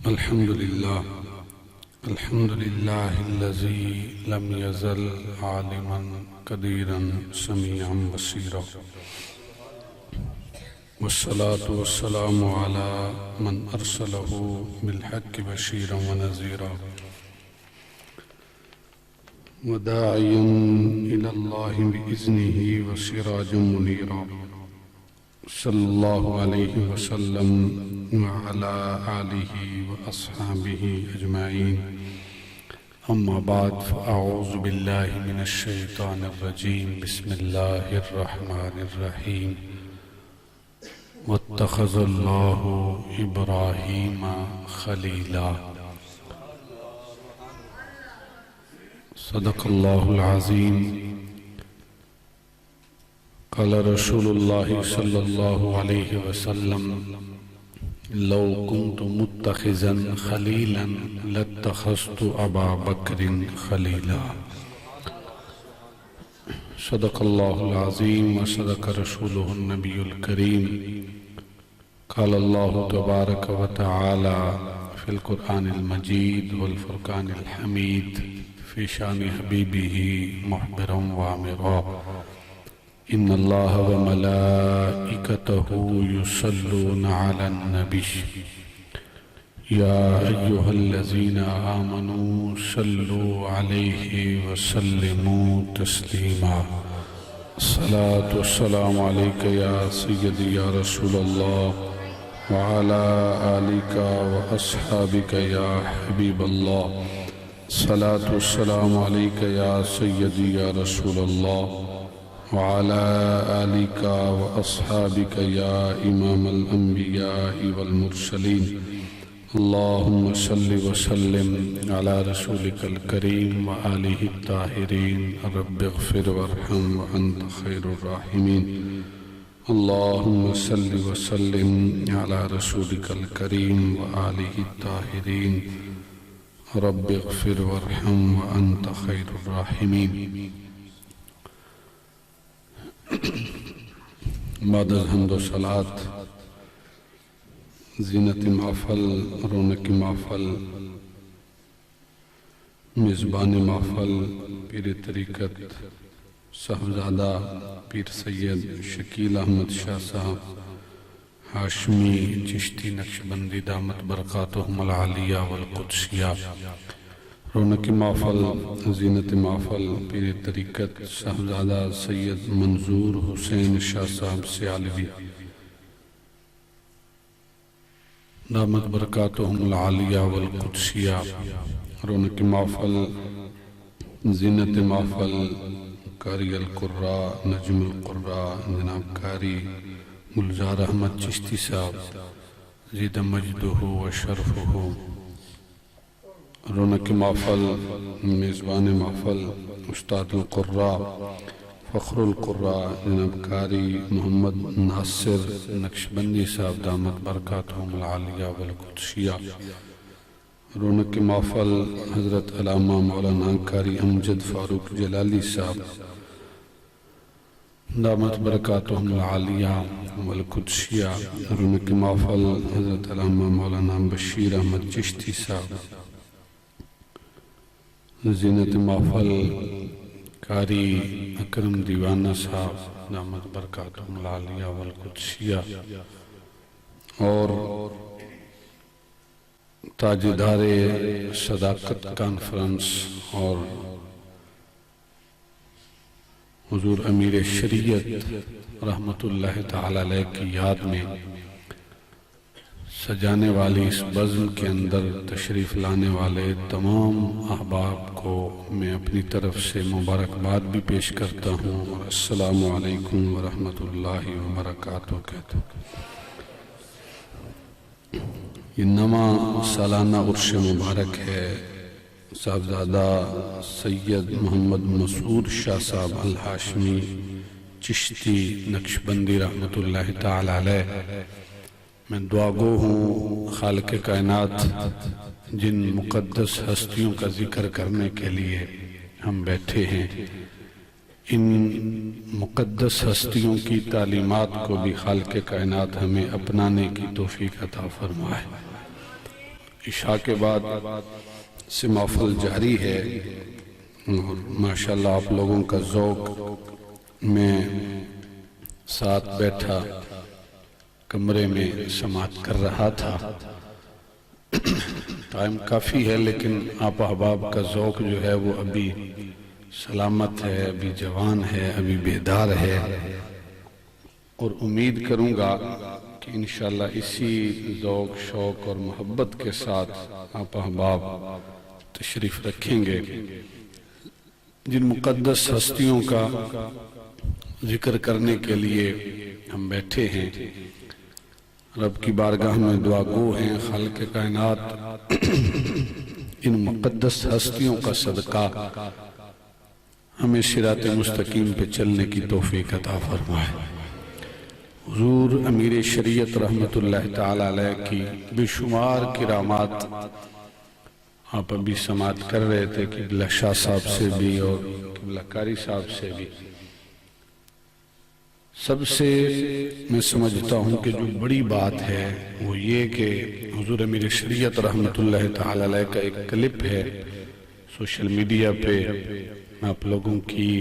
الحمد لله الذي لم يزل عالما قديرا سميعا بصيرا، والصلاة والسلام على من أرسله بالحق بشيرا ونذيرا، وداعيا إلى الله بإذنه وسراجا منيرا، صلى الله عليه وسلم وعلى آله وأصحابه أجمعين. أما بعد، فأعوذ بالله من الشيطان الرجيم. بسم الله الرحمن الرحيم. واتخذ الله إبراهيم خليلا. صدق الله العظيم. قال رسول الله صلى الله عليه وسلم: لو كنت متخذا خليلا لاتخذت أبا بكر خليلا. صدق الله العظيم وصدق رسوله النبي الكريم. قال الله تبارك وتعالى في القرآن المجيد والفرقان الحميد في شان حبيبه مخبرا وامرا: إن الله وملائكته يصلون على النبي يا أيها الذين آمنوا صلوا عليه وسلموا تسليما. الصلاة والسلام عليك يا سيدي يا رسول الله، وعلى آلك وأصحابك يا حبيب الله. الصلاة والسلام عليك يا سيدي يا رسول الله، وعلى آلك وأصحابك يا إمام الأنبياء والمرسلين. اللهم صل وسلم على رسولك الكريم وآله الطاهرين. رب اغفر وارحم وأنت خير الراحمين. اللهم صل وسلم على رسولك الكريم وآله الطاهرين. رب اغفر وارحم وأنت خير الراحمين. بعد الحمد و صلاة، زینت محفل، رونق محفل، میزبان محفل، پیر طریقت صاحبزادہ پیر سید شکیل احمد شاہ صاحب ہاشمی چشتی نقشبندی دامت برکاتہم العالیہ والقدسیہ. رونق محفل، زینت محفل، پیر طریقت صاحبزادہ سید منظور حسین شاہ صاحب سیالوی دامت برکاتہم العالیہ والقدسیہ. رونق محفل، زینت محفل، قاری القراء، نجم القراء جناب قاری گلزار احمد چشتی صاحب زید مجدہ و شرفہ. رونق محفل، میزبان محفل استاد القراء فخر القراء جناب قاری محمد ناصر نقشبندی صاحب دامت برکاتہم العالیہ والقدسیہ. رونق محفل، حضرت علامہ مولانا قاری امجد فاروق جلالی صاحب دامت برکاتہم العالیہ والقدسیہ. رونق محفل، حضرت علامہ مولانا بشیر احمد چشتی صاحب. زینت محفل، قاری اکرم دیوانہ صاحب دامت برکاتہم العالیہ والقدسیہ. اور تاجدار صداقت کانفرنس اور حضور امیر شریعت رحمت اللہ تعالی علیہ کی یاد میں سجانے والی اس بزم کے اندر تشریف لانے والے تمام احباب کو میں اپنی طرف سے مبارکباد بھی پیش کرتا ہوں اور السلام علیکم ورحمۃ اللہ وبرکاتہ کہتا ہوں. یہ نواں سالانہ عرش مبارک ہے صاحبزادہ سید محمد مسعود شاہ صاحب الہاشمی چشتی نقشبندی رحمت اللہ تعالی علیہ. میں دعا گو ہوں خالق کائنات جن مقدس ہستیوں کا ذکر کرنے کے لیے ہم بیٹھے ہیں، ان مقدس ہستیوں کی تعلیمات کو بھی خالق کائنات ہمیں اپنانے کی توفیق عطا فرمائے. عشاء کے بعد سے محفل جاری ہے اور ماشاءاللہ آپ لوگوں کا ذوق میں ساتھ بیٹھا کمرے میں سماعت کر رہا تھا۔ ٹائم کافی ہے لیکن آپ احباب کا ذوق جو ہے وہ ابھی سلامت ہے، ابھی جوان ہے، ابھی بیدار ہے، اور امید کروں گا کہ انشاءاللہ اسی ذوق شوق اور محبت کے ساتھ آپ احباب تشریف رکھیں گے۔ جن مقدس ہستیوں کا ذکر کرنے کے لیے ہم بیٹھے ہیں، رب کی بارگاہ میں دعا گو ہیں، خالق کائنات ان مقدس ہستیوں کا صدقہ ہمیں صراط مستقیم پہ چلنے کی توفیق عطا فرمائے۔ حضور امیر شریعت رحمت اللہ تعالی علیہ کی بے شمار کرامات آپ ابھی سماعت کر رہے تھے، قبلہ شاہ صاحب سے بھی اور قبلہ قاری صاحب سے بھی۔ سب سے میں سمجھتا ہوں کہ جو بڑی بات ہے وہ یہ کہ حضور امیر شریعت رحمت اللہ تعالی علیہ کا ایک کلپ ہے سوشل میڈیا پہ، آپ لوگوں کی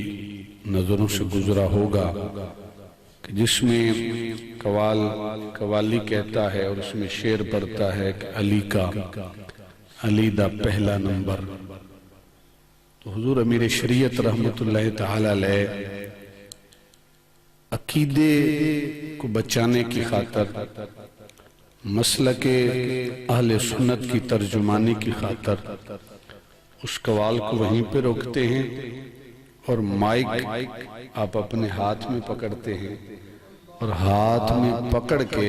نظروں سے گزرا ہوگا، کہ جس میں قوالی کہتا ہے اور اس میں شعر پڑھتا ہے کہ علی دا پہلا نمبر۔ تو حضور امیر شریعت رحمت اللہ تعالی علیہ عقیدے کو بچانے کی خاطر، مسلک اہل سنت کی ترجمانی کی خاطر اس قوال کو وہیں پہ روکتے ہیں اور مائک آپ اپنے ہاتھ میں پکڑتے ہیں اور ہاتھ میں پکڑ کے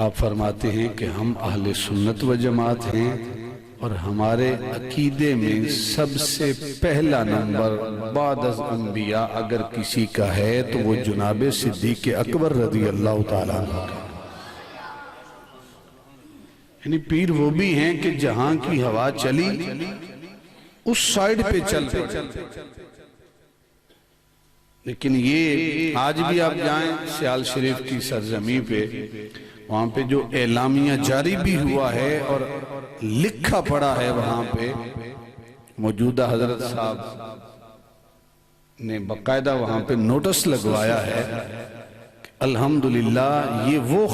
آپ فرماتے ہیں کہ ہم اہل سنت و جماعت ہیں اور ہمارے عقیدے میں سب سے پہلا نمبر بعد از انبیاء اگر کسی کا ہے تو وہ جناب صدیق اکبر رضی اللہ تعالیٰ عنہ کا۔ یعنی پیر وہ بھی ہیں کہ جہاں کی ہوا چلی اس سائیڈ پہ چل پڑے، لیکن یہ آج بھی آپ جائیں سیال شریف کی سرزمین پہ، وہاں پہ جو اعلامیہ جاری بھی ہوا ہے اور لکھا پڑا ہے، وہاں پہ موجودہ حضرت صاحب نے باقاعدہ وہاں پہ نوٹس لگوایا ہے کہ الحمدللہ یہ وہ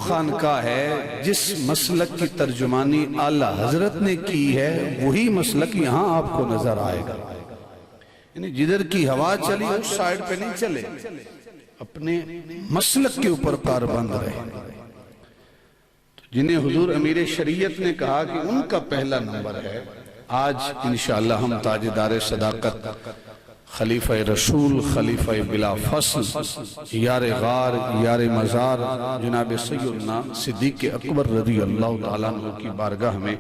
خانقاہ ہے جس مسلک کی ترجمانی اعلیٰ حضرت نے کی ہے، وہی مسلک یہاں آپ کو نظر آئے گا۔ یعنی جدھر کی ہوا چلی اس سائیڈ پہ نہیں چلے، اپنے مسلک کے اوپر کاربند رہے۔ جنہیں حضور امیر شریعت نے کہا کہ ان کا پہلا نمبر ہے، آج انشاءاللہ ہم تاجدار صداقت، خلیفہ رسول، خلیفہ بلا فصل، یار غار، یار مزار، جناب سیدنا صدیق اکبر رضی اللہ تعالیٰ عنہ کی بارگاہ میں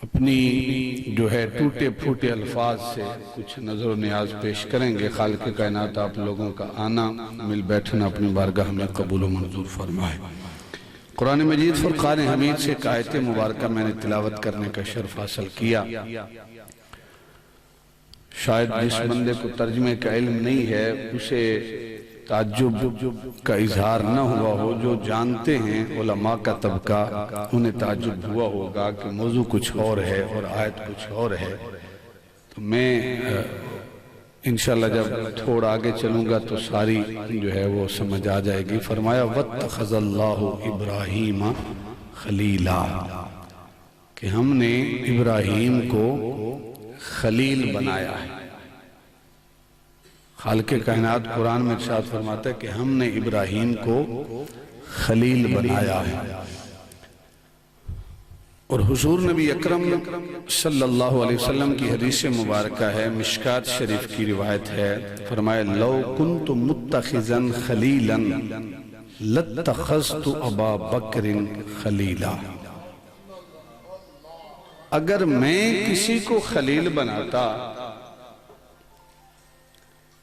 اپنی جو ہے ٹوٹے پھوٹے الفاظ سے کچھ نظر و نیاز پیش کریں گے۔ خالق کائنات آپ لوگوں کا آنا، مل بیٹھنا اپنی بارگاہ میں قبول و منظور فرمائے۔ قرآن مجید فرقان حمید سے ایک آیت مبارکہ میں نے تلاوت کرنے کا شرف حاصل کیا۔ شاید جس بندے کو ترجمے کا علم نہیں ہے اسے تعجب کا اظہار نہ ہوا ہو، جو جانتے ہیں علماء کا طبقہ انہیں تعجب ہوا ہوگا کہ موضوع کچھ اور ہے اور آیت کچھ اور ہے۔ تو میں انشاءاللہ جب تھوڑا آگے چلوں گا تو ساری جو ہے وہ سمجھ آ جائے گی۔ فرمایا وَاتَّخَذَ اللَّهُ إِبْرَاهِيمَ خَلِيلًا، کہ ہم نے ابراہیم کو خلیل بنایا ہے۔ خالق کائنات قرآن میں ارشاد فرماتا ہے کہ ہم نے ابراہیم کو خلیل بنایا ہے۔ اور حضور نبی اکرم صلی اللہ علیہ وسلم کی حدیث مبارکہ ہے، مشکات شریف کی روایت ہے، فرمایا لو کنت متخذا خلیلا لاتخذت ابا بکر خلیلا، اگر میں کسی کو خلیل بناتا،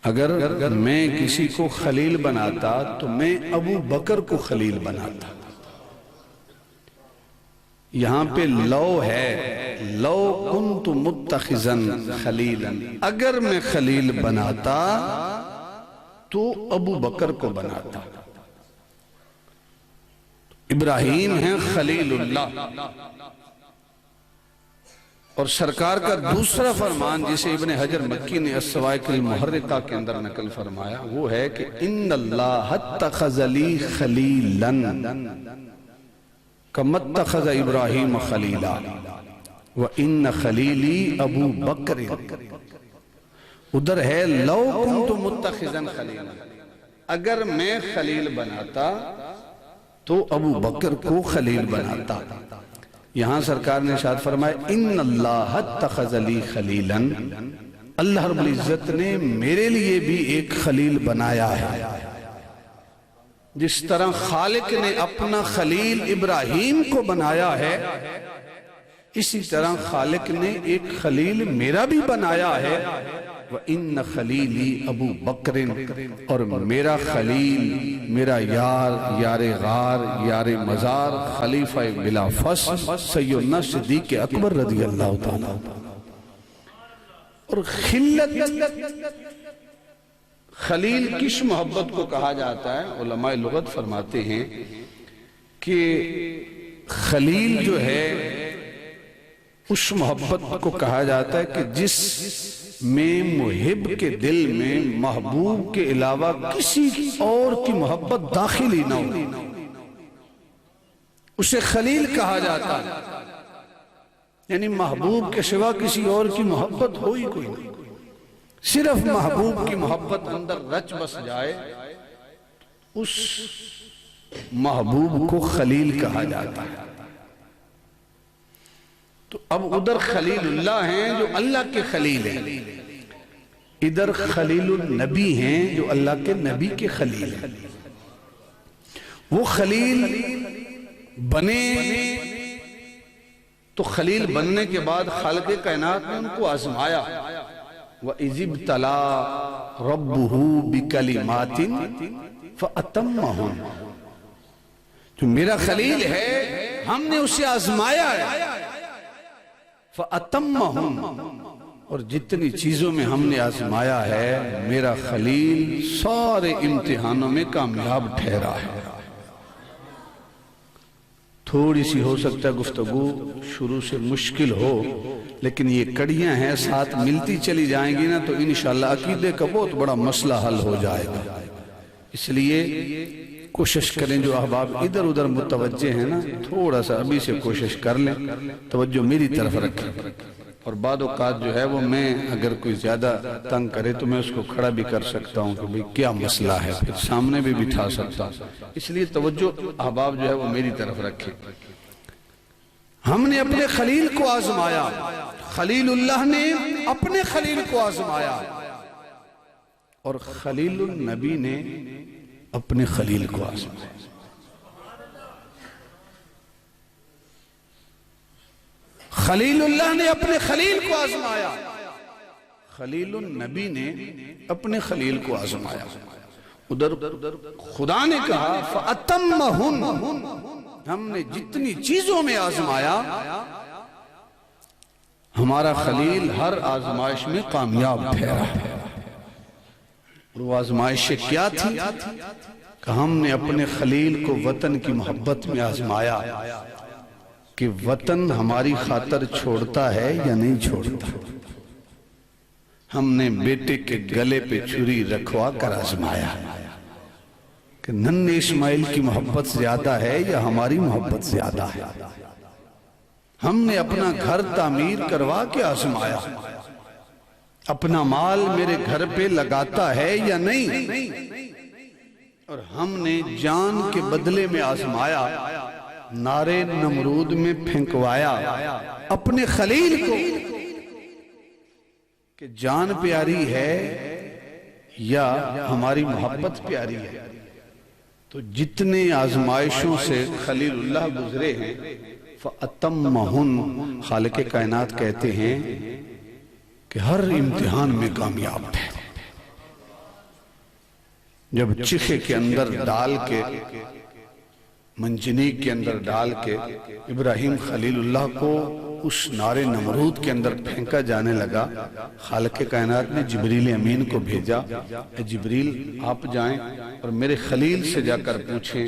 اگر میں کسی کو خلیل بناتا تو میں ابو بکر کو خلیل بناتا۔ یہاں پہ لو ہے، لو کنت متخذا خلیلا، اگر میں خلیل بناتا تو ابو بکر کو بناتا۔ ابراہیم ہیں خلیل اللہ، اور سرکار کا دوسرا فرمان جسے ابن حجر مکی نے الصواعق المحرقہ کے اندر نقل فرمایا وہ ہے کہ ان اللہ اتخذ لی خلیلا کما اتخذ ابراہیم خلیلا وان خلیلی ابو بکر۔ ادھر ہے لو کنت متخذا خلیلا، اگر میں خلیل بناتا تو ابو بکر کو خلیل بناتا۔ یہاں سرکار نے ارشاد فرمایا ان اللہ اتخذ لی خلیلا، اللہ رب العزت نے میرے لیے بھی ایک خلیل بنایا ہے۔ جس طرح خالق نے اپنا خلیل ابراہیم کو بنایا ہے، اسی طرح خالق نے ایک خلیل میرا بھی بنایا ہے۔ وَإِنَّ خَلِيلِي ابو بکر، اور میرا خلیل، میرا یار، یار غار، یار مزار، خلیفہ بلا فصل سیدنا صدیق اکبر رضی اللہ تعالیٰ۔ اور خلت، خلیل کس محبت کو کہا جاتا ہے؟ علماء لغت فرماتے ہیں کہ خلیل جو ہے اس محبت کو کہا جاتا ہے کہ جس میں محب کے دل میں محبوب کے علاوہ کسی اور کی محبت داخل ہی نہ ہو، اسے خلیل کہا جاتا ہے۔ یعنی محبوب کے سوا کسی اور کی محبت ہو ہی کوئی نہیں، صرف محبوب کی محبت اندر رچ بس جائے اس محبوب کو خلیل کہا جاتا ہے۔ تو اب ادھر خلیل اللہ ہیں جو اللہ کے خلیل ہیں، ادھر خلیل النبی ہیں جو اللہ کے نبی کے خلیل ہیں۔ وہ خلیل بنے تو خلیل بننے کے بعد خالق کائنات نے ان کو آزمایا۔ وَإِذِ ابْتَلَىٰ رَبُّهُ بِكَلِمَاتٍ فَأَتَمَّهُنَّ، جو میرا خلیل ہے ہم نے اسے آزمایا ہے۔ فَأَتَمَّهُنَّ، اور جتنی چیزوں میں ہم نے آزمایا ہے میرا خلیل سارے امتحانوں میں کامیاب ٹھہرا ہے۔ تھوڑی سی ہو سکتا ہے گفتگو شروع سے مشکل ہو، لیکن یہ کڑیاں ہیں ساتھ ملتی چلی جائیں گی نا تو انشاءاللہ عقیدے کا بہت بڑا مسئلہ حل ہو جائے گا۔ اس لیے کوشش کریں جو احباب ادھر ادھر متوجہ ہیں نا، تھوڑا سا ابھی سے کوشش کر لیں، توجہ میری طرف رکھیں۔ اور بعد اوقات جو ہے وہ میں اگر کوئی زیادہ تنگ کرے تو میں اس کو کھڑا بھی کر سکتا ہوں کہ بھئی کیا مسئلہ ہے، پھر سامنے بھی بٹھا سکتا ہوں۔ اس لیے توجہ احباب جو ہے وہ میری طرف رکھیں۔ ہم نے اپنے خلیل کو آزمایا، خلیل اللہ نے اپنے خلیل کو آزمایا، اور خلیل النبی نے اپنے خلیل کو آزمایا۔ خلیل اللہ نے اپنے خلیل کو آزمایا، خلیل النبی نے اپنے خلیل کو آزمایا۔ ادھر خدا نے کہا فَأَتَمَّهُنَّ، ہم نے جتنی چیزوں میں آزمایا ہمارا خلیل ہر آزمائش میں کامیاب ٹھہرا ہے۔ اور وہ آزمائش کیا تھی کہ ہم نے اپنے خلیل کو وطن کی محبت میں آزمایا کہ وطن ہماری خاطر چھوڑتا ہے یا نہیں چھوڑتا۔ ہم نے بیٹے کے گلے پہ چھری رکھوا کر آزمایا کہ ننھے اسماعیل کی محبت زیادہ ہے یا ہماری محبت زیادہ ہے۔ ہم نے اپنا گھر تعمیر کروا کے آزمایا، اپنا مال میرے گھر پہ لگاتا ہے یا نہیں۔ اور ہم نے جان کے بدلے میں آزمایا، نارے نمرود میں پھینکوایا اپنے خلیل کو کہ جان پیاری ہے یا ہماری محبت پیاری ہے۔ تو جتنے آزمائشوں سے خلیل اللہ گزرے ہیں فَأَتَمَّهُنَّ، خالق کائنات کہتے ہیں کہ ہر امتحان میں کامیاب تھے۔ جب چیخے کے اندر ڈال کے، منجنیق کے اندر ڈال کے ابراہیم خلیل اللہ کو اس نار نمرود کے اندر پھینکا جانے لگا۔ خالق کائنات نے جبریل امین کو بھیجا، اے جبریل آپ جائیں اور میرے خلیل سے جا کر پوچھیں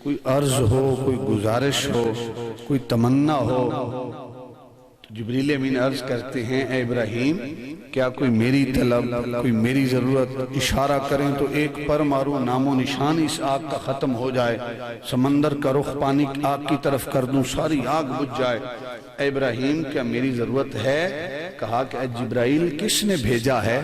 کوئی عرض ہو، کوئی گزارش ہو، کوئی تمنا ہو۔ تو جبریل امین عرض کرتے ہیں اے ابراہیم کیا کوئی میری طلب، کوئی میری ضرورت اشارہ کریں تو ایک پر ماروں، نام و نشان اس آگ کا ختم ہو جائے، سمندر کا رخ پانی آگ کی طرف کر دوں، ساری آگ بجھ جائے۔ اے ابراہیم کیا میری ضرورت ہے؟ کہا کہ اے جبرائیل کس نے بھیجا ہے؟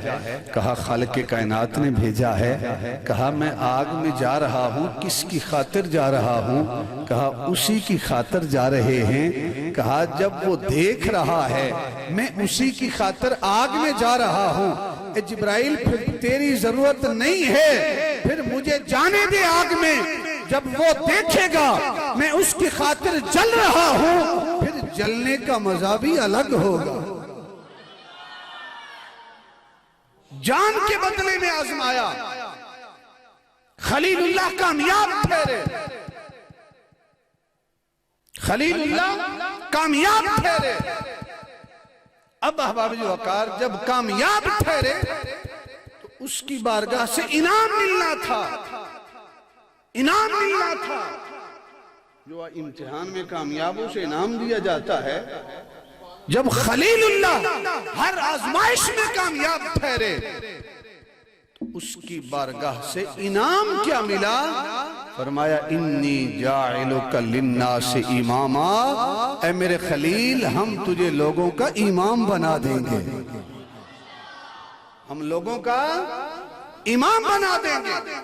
کہا خالق کائنات نے بھیجا ہے۔ کہا میں آگ میں جا رہا ہوں، کس کی خاطر جا رہا ہوں؟ کہا اسی کی خاطر جا رہے ہیں۔ کہا جب وہ دیکھ رہا ہے میں اسی کی خاطر آگ میں جا رہا ہوں، اے جبرائیل پھر تیری ضرورت نہیں ہے، پھر مجھے جانے دے آگ میں، جب وہ دیکھے گا میں اس کی خاطر جل رہا ہوں، پھر جلنے کا مزہ بھی الگ ہوگا۔ جان کے بدلے میں آزمایا، خلیل اللہ کامیاب ٹھہرے، خلیل اللہ کامیاب ٹھہرے۔ اب احباب وقار جب کامیاب ٹھہرے تو اس کی بارگاہ سے انعام ملنا تھا، انعام ملنا تھا۔ جو امتحان میں کامیابوں سے انعام دیا جاتا ہے، جب خلیل اللہ ہر آزمائش میں کامیاب ٹھہرے تو اس کی بارگاہ سے انعام کیا ملا؟ فرمایا انی جاعلک للناس اماما، اے میرے خلیل ہم تجھے لوگوں کا امام بنا دیں گے، ہم لوگوں کا امام بنا دیں گے۔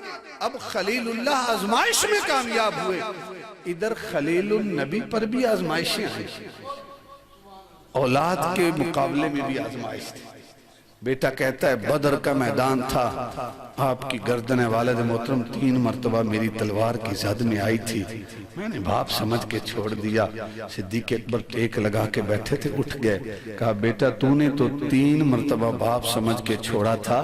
اب خلیل اللہ آزمائش میں کامیاب ہوئے، ادھر خلیل النبی پر بھی آزمائشیں آئیں، اولاد کے مقابلے میں بھی آزمائش تھی۔ بیٹا کہتا ہے بدر کا میدان تھا، آپ کی گردن والد محترم 3 مرتبہ میری تلوار کی زد میں آئی تھی، میں نے باپ سمجھ کے چھوڑ دیا۔ صدیق اکبر ٹیک لگا کے بیٹھے تھے، اٹھ گئے، کہا بیٹا تو نے تو 3 مرتبہ باپ سمجھ کے چھوڑا تھا،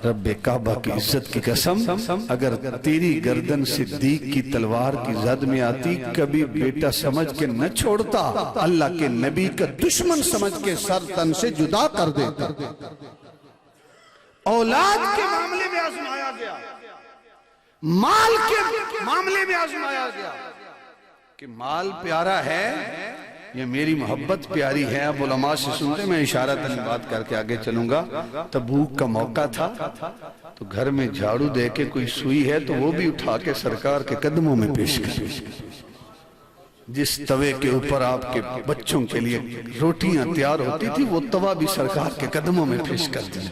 رب کعبہ کی عزت کی قسم اگر تیری گردن صدیق کی تلوار کی زد میں آتی کبھی بیٹا سمجھ کے نہ چھوڑتا، اللہ کے نبی کا دشمن سمجھ کے سر تن سے جدا کر دیتا۔ اولاد کے معاملے میں آزمایا گیا، مال کے معاملے میں آزمایا گیا کہ مال پیارا ہے یا میری محبت پیاری ہے۔ اب علماء سے سنتے، میں اشارہ تن بات کر کے آگے چلوں گا۔ تبوک کا موقع تھا تو گھر میں جھاڑو دے کے کوئی سوئی ہے تو وہ بھی اٹھا کے سرکار کے قدموں میں پیش کر، جس توے کے اوپر آپ کے بچوں کے لیے روٹیاں تیار ہوتی تھی وہ توا بھی سرکار کے قدموں میں پیش کر دی،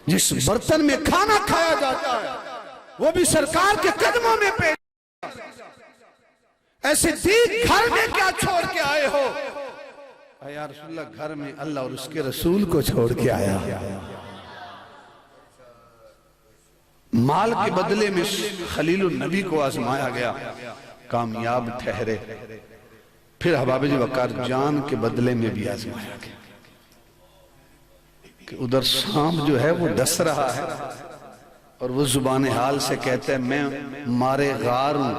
جس برتن میں کھانا کھایا جاتا ہے وہ بھی سرکار کے قدموں میں پیش۔ ایسے صدیق گھر میں کیا چھوڑ کے آئے ہو؟ یا رسول اللہ گھر میں اللہ اور اس کے رسول کو چھوڑ کے آیا۔ مال کے بدلے میں خلیل النبی کو آزمایا گیا، کامیاب ٹھہرے۔ پھر احباب وقار جان کے بدلے میں بھی آزمایا گیا کہ ادھر سانپ جو ہے وہ ڈس رہا ہے اور وہ زبان حال سے کہتا ہے میں مارے غار ہوں،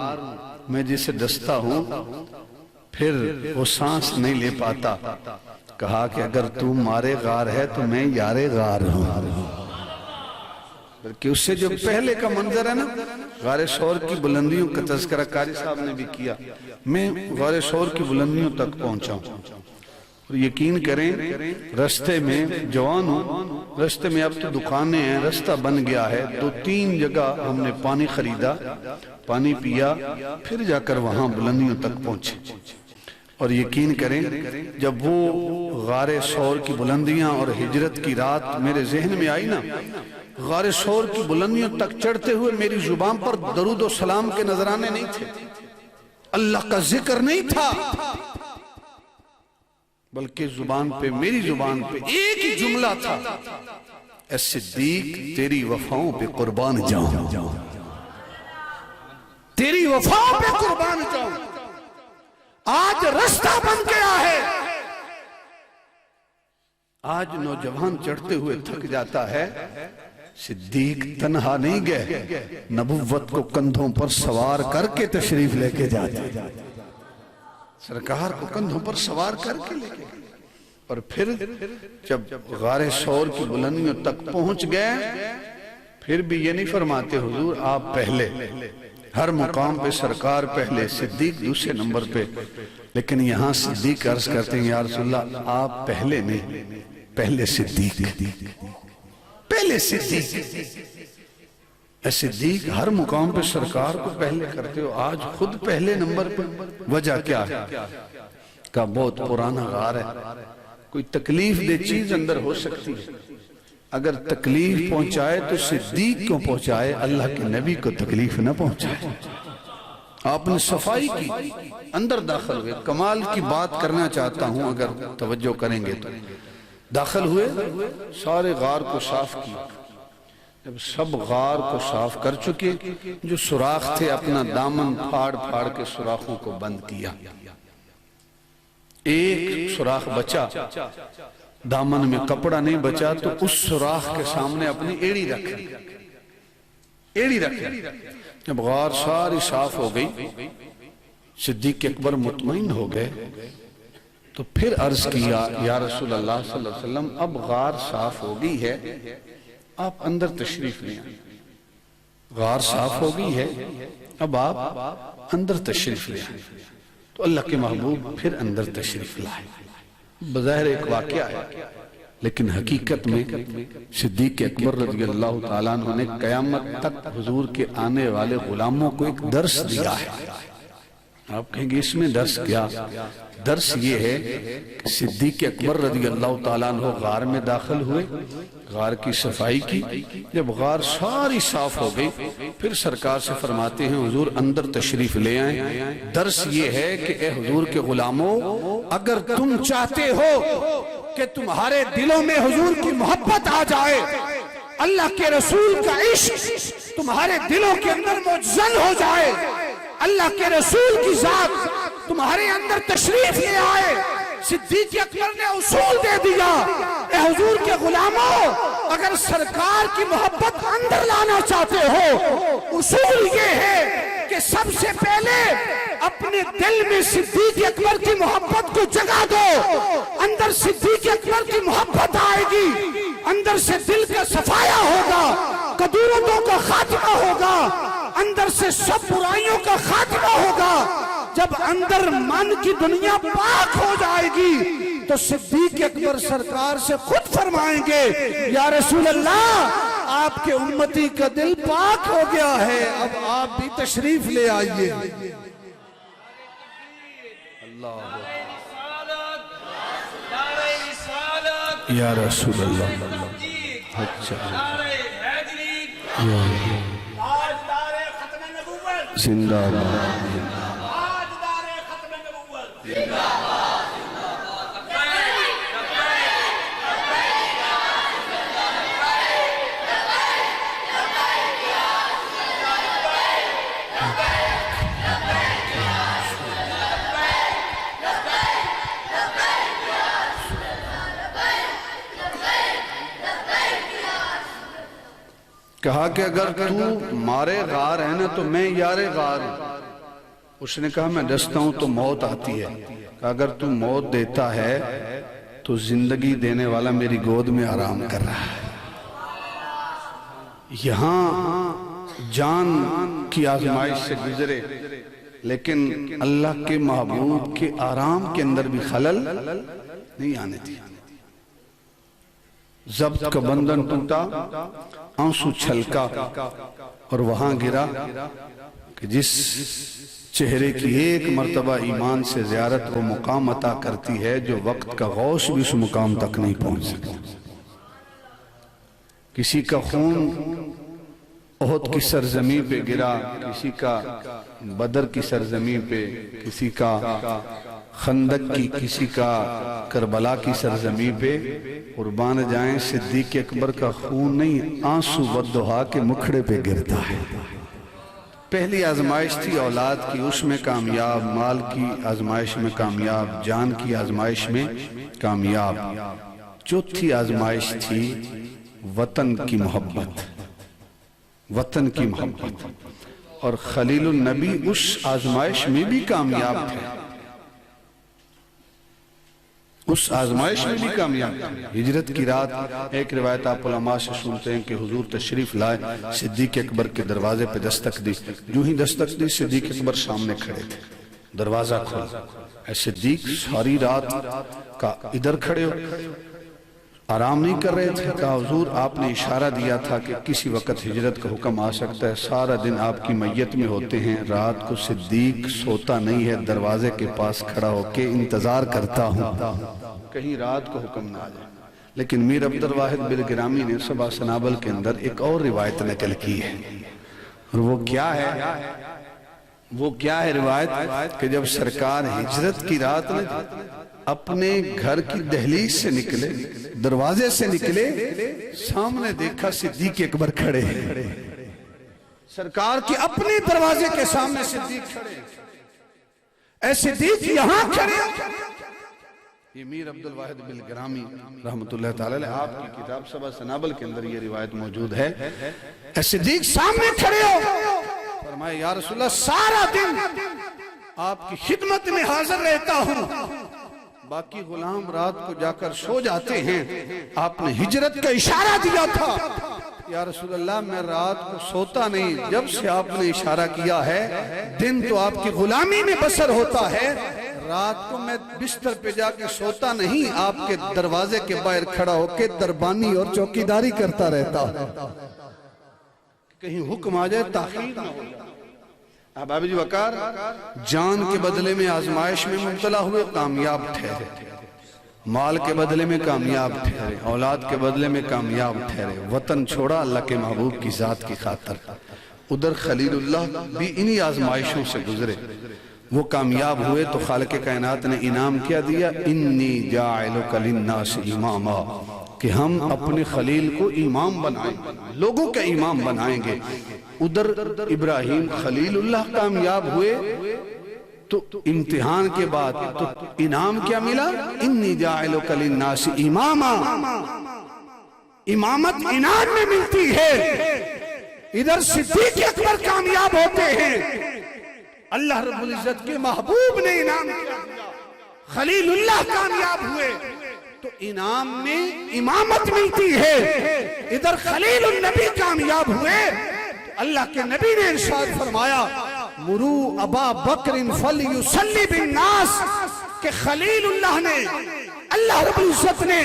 میں جسے ڈستا ہوں پھر وہ سانس نہیں لے پاتا۔ کہا کہ اگر تو مارے غار ہے تو میں یار غار ہوں، بلکہ اس سے جو پہلے کا منظر ہے نا، غار ثور کی بلندیوں کا تذکرہ قاری صاحب نے بھی کیا، میں غار ثور کی بلندیوں تک پہنچا ہوں اور یقین کریں رستے میں جوان ہوں، رستے میں اب تو دکانیں ہیں، رستہ بن گیا ہے، 2-3 جگہ ہم نے پانی خریدا، پانی پیا، پھر جا کر وہاں بلندیوں تک پہنچے۔ اور یقین کریں جب وہ غار ثور کی بلندیاں اور ہجرت کی رات میرے ذہن میں آئی نا، غار ثور کی بلندیوں تک چڑھتے ہوئے میری زبان پر درود و سلام کے نذرانے نہیں تھے، اللہ کا ذکر نہیں تھا، بلکہ زبان پہ میری زبان پہ ایک ہی جملہ تھا، اے صدیق تیری وفاؤں پہ قربان جاؤں، تیری وفاؤں پہ قربان جاؤں۔ آج رستہ بن گیا ہے، آج نوجوان چڑھتے ہوئے تھک جاتا ہے، صدیق تنہا نہیں گئے، نبوت کو کندھوں پر سوار کر کے تشریف لے کے جاتے، سرکار کو کندھوں پر سوار کر کے لے کے، اور پھر جب غار ثور کی بلندیوں تک پہنچ گئے پھر بھی یہ نہیں فرماتے حضور آپ پہلے، ہر مقام پہ سرکار پہلے، صدیق دوسرے نمبر پہ، لیکن یہاں صدیق عرض کرتے ہیں یا رسول اللہ آپ پہلے نہیں، پہلے صدیق، پہلے صدیق۔ اے صدیق ہر مقام پہ سرکار کو پہلے کرتے ہو، آج خود پہلے نمبر پہ، وجہ کیا ہے؟ کہ بہت پرانا غار ہے، کوئی تکلیف دہ چیز اندر ہو سکتی ہے، اگر تکلیف پہنچائے تو صدیق کو پہنچائے، اللہ کے نبی کو تکلیف نہ پہنچائے۔ آپ نے صفائی کی، اندر داخل ہوئے، کمال کی بات کرنا چاہتا ہوں اگر توجہ کریں گے تو، داخل ہوئے سارے غار کو صاف کیا، جب سب غار کو صاف کر چکے، جو سوراخ تھے اپنا دامن پھاڑ پھاڑ کے سوراخوں کو بند کیا، ایک سوراخ بچا، دامن میں کپڑا نہیں بچا تو اس سوراخ کے سامنے اپنی ایڑی رکھے، جب غار ساری صاف ہو گئی، صدیق اکبر مطمئن ہو گئے، تو پھر عرض کیا یا رسول اللہ صلی اللہ علیہ وسلم اب غار صاف ہو گئی ہے، آپ اندر تشریف لیں، غار صاف ہو گئی ہے، اب آپ اندر تشریف لیں، تو اللہ کے محبوب پھر اندر تشریف لائے۔ بظاہر ایک واقعہ ہے، لیکن حقیقت میں صدیق اکبر رضی اللہ تعالیٰ عنہ نے قیامت تک حضور کے آنے والے غلاموں کو ایک درس دیا ہے۔ آپ کہیں گے اس میں درس کیا؟ درس یہ ہے کہ صدیق اکبر رضی اللہ تعالیٰ عنہ غار میں داخل ہوئے، غار کی صفائی کی، جب غار ساری صاف ہو گئی پھر سرکار سے فرماتے ہیں حضور اندر تشریف لے آئیں۔ درس یہ ہے کہ اے حضور کے غلاموں، اگر تم چاہتے ہو کہ تمہارے دلوں میں حضور کی محبت آ جائے، اللہ کے رسول کا عشق تمہارے دلوں کے اندر مجزن ہو جائے، اللہ کے رسول کی ذات تمہارے اندر تشریف لے آئے، صدیق اکبر نے اصول دے دیا، اے حضور کے غلاموں اگر سرکار کی محبت اندر لانا چاہتے ہو، اصول یہ ہے کہ سب سے پہلے اپنے دل میں صدیق اکبر کی محبت کو جگا دو، اندر صدیق اکبر کی محبت آئے گی، اندر سے دل کا صفایا ہوگا، قدورتوں کا خاتمہ ہوگا، اندر سے سب برائیوں کا خاتمہ ہوگا۔ جب اندر من کی دنیا پاک ہو جائے گی تو صدیق اکبر سرکار سے خود فرمائیں گے یا رسول اللہ آپ کے امتی کا دل پاک ہو گیا ہے، اب آپ بھی تشریف لے آئیے۔ یا رسول اللہ زندہ باد، کہا کہ اگر تو مارے غار ہے نا تو میں یار غار ہوں۔ اس نے کہا میں ڈستا ہوں تو موت آتی ہے، کہ اگر تو موت دیتا ہے تو زندگی دینے والا میری گود میں آرام کر رہا ہے۔ یہاں جان کی آزمائش سے گزرے لیکن اللہ کے محبوب کے آرام کے اندر بھی خلل نہیں آنے دی۔ ضبط کا بندھن ٹوٹا، آنسو چھلکا اور وہاں گرا کہ جس چہرے کی ایک مرتبہ ایمان سے زیارت کو مقام عطا کرتی ہے جو وقت کا غوث بھی اس مقام تک نہیں پہنچ سکتا۔ کسی کا خون احد کی سرزمین پہ گرا، کسی کا بدر کی سرزمین پہ، کسی کا خندق کی، کسی کا کربلا کی سرزمین پہ، قربان جائیں صدیق اکبر کا خون نہیں، آنسو والدہا کے مکھڑے پہ گرتا ہے۔ پہلی آزمائش تھی اولاد کی، اس میں کامیاب، مال کی آزمائش میں کامیاب، جان کی آزمائش میں کامیاب۔ چوتھی آزمائش تھی وطن کی محبت، وطن کی محبت، اور خلیل النبی اس آزمائش میں بھی کامیاب تھے۔ اس آزمائش میں بھی کامیاب تھے۔ ہجرت کی رات ایک روایت آپ علماء سے سنتے ہیں کہ حضور تشریف لائے، صدیق اکبر کے دروازے پہ دستک دی، جو ہی دستک دی صدیق اکبر سامنے کھڑے تھے، دروازہ کھولا۔ اے صدیق ساری رات کا ادھر کھڑے ہو، آرام نہیں کر رہے تھے؟ کہا حضور آپ نے اشارہ دیا تھا کہ کسی وقت ہجرت کا حکم آ سکتا ہے، سارا دن آپ کی میت میں ہوتے ہیں، رات کو صدیق سوتا نہیں ہے، دروازے کے پاس کھڑا ہو کے انتظار کرتا ہوں کہیں رات کو حکم نہ آ جائے۔ لیکن میر عبد الواحد بالگرامی نے صبا سنابل کے اندر ایک اور روایت نقل کی ہے، اور وہ کیا ہے روایت کہ جب سرکار ہجرت کی رات میں اپنے گھر کی دہلیز سے نکلے، دروازے سے نکلے، سامنے دیکھا صدیق اکبر کھڑے ہیں، سرکار کی اپنے دروازے کے سامنے صدیق کھڑے، اے صدیق یہاں کھڑے۔ یہ میر عبد الواحد بالگرامی رحمت اللہ تعالی علیہ آپ کی کتاب سبع سنابل کے اندر یہ روایت موجود ہے۔ اے صدیق سامنے کھڑے ہو، فرمایا یا رسول اللہ سارا دن آپ کی خدمت میں حاضر رہتا ہوں، باقی غلام رات کو جا کر سو جاتے ہیں، آپ نے ہجرت کا اشارہ دیا تھا، یا رسول اللہ میں رات کو سوتا نہیں، جب سے آپ نے اشارہ کیا ہے دن تو آپ کی غلامی میں بسر ہوتا ہے، رات کو میں بستر پہ جا کے سوتا نہیں، آپ کے دروازے کے باہر کھڑا ہو کے دربانی اور چوکیداری کرتا رہتا ہوں، کہیں حکم آ جائے تاخیر نہ ہو جائے۔ احباب جی وقار جان کے بدلے میں آزمائش میں مبتلا ہوئے، کامیاب ٹھہرے، مال کے بدلے میں کامیاب ٹھہرے، اولاد کے بدلے میں کامیاب ٹھہرے، وطن چھوڑا اللہ کے محبوب کی ذات کی خاطر، ادھر خلیل اللہ بھی انہی آزمائشوں سے گزرے، وہ کامیاب ہوئے تو خالق کائنات نے انعام کیا دیا، انی جاعلک للناس اماما، کہ ہم اپنے خلیل کو امام بنائیں، لوگوں کا امام بنائیں گے۔ ادھر ابراہیم خلیل اللہ کامیاب ہوئے تو امتحان کے بعد تو انعام کیا ملا؟ انی جاعلک للناس اماما، امامت انعام میں ملتی ہے۔ ادھر صدیق اکبر کامیاب ہوتے ہیں، اللہ رب العزت کے محبوب نے انعام کیا دیا، خلیل اللہ کامیاب ہوئے تو انعام میں امامت ملتی ہے۔ ادھر خلیل النبی کامیاب ہوئے تو اللہ کے نبی نے ارشاد فرمایا مرو ابا بکر فلیصلی بالناس، کہ خلیل اللہ نے، اللہ رب العزت نے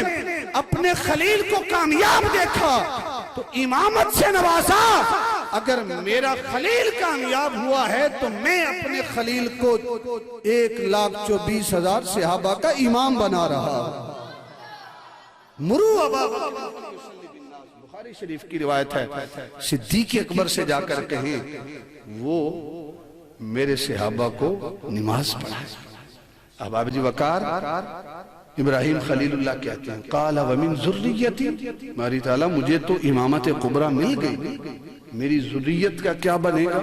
اپنے خلیل کو کامیاب دیکھا تو امامت سے نوازا، اگر میرا خلیل کامیاب ہوا ہے تو میں اپنے خلیل کو 1,24,000 صحابہ کا امام بنا رہا۔ مرو ابا بکر، بخاری شریف کی روایت ہے، صدیق اکبر سے جا کر کہیں وہ میرے صحابہ کو نماز پڑھائے۔ احباب جی وقار ابراہیم خلیل اللہ کہتے ہیں قال ومن ذریتی، ماری تعالیٰ مجھے تو امامت قبرہ مل گئی، میری ذریت کا کیا بنے گا،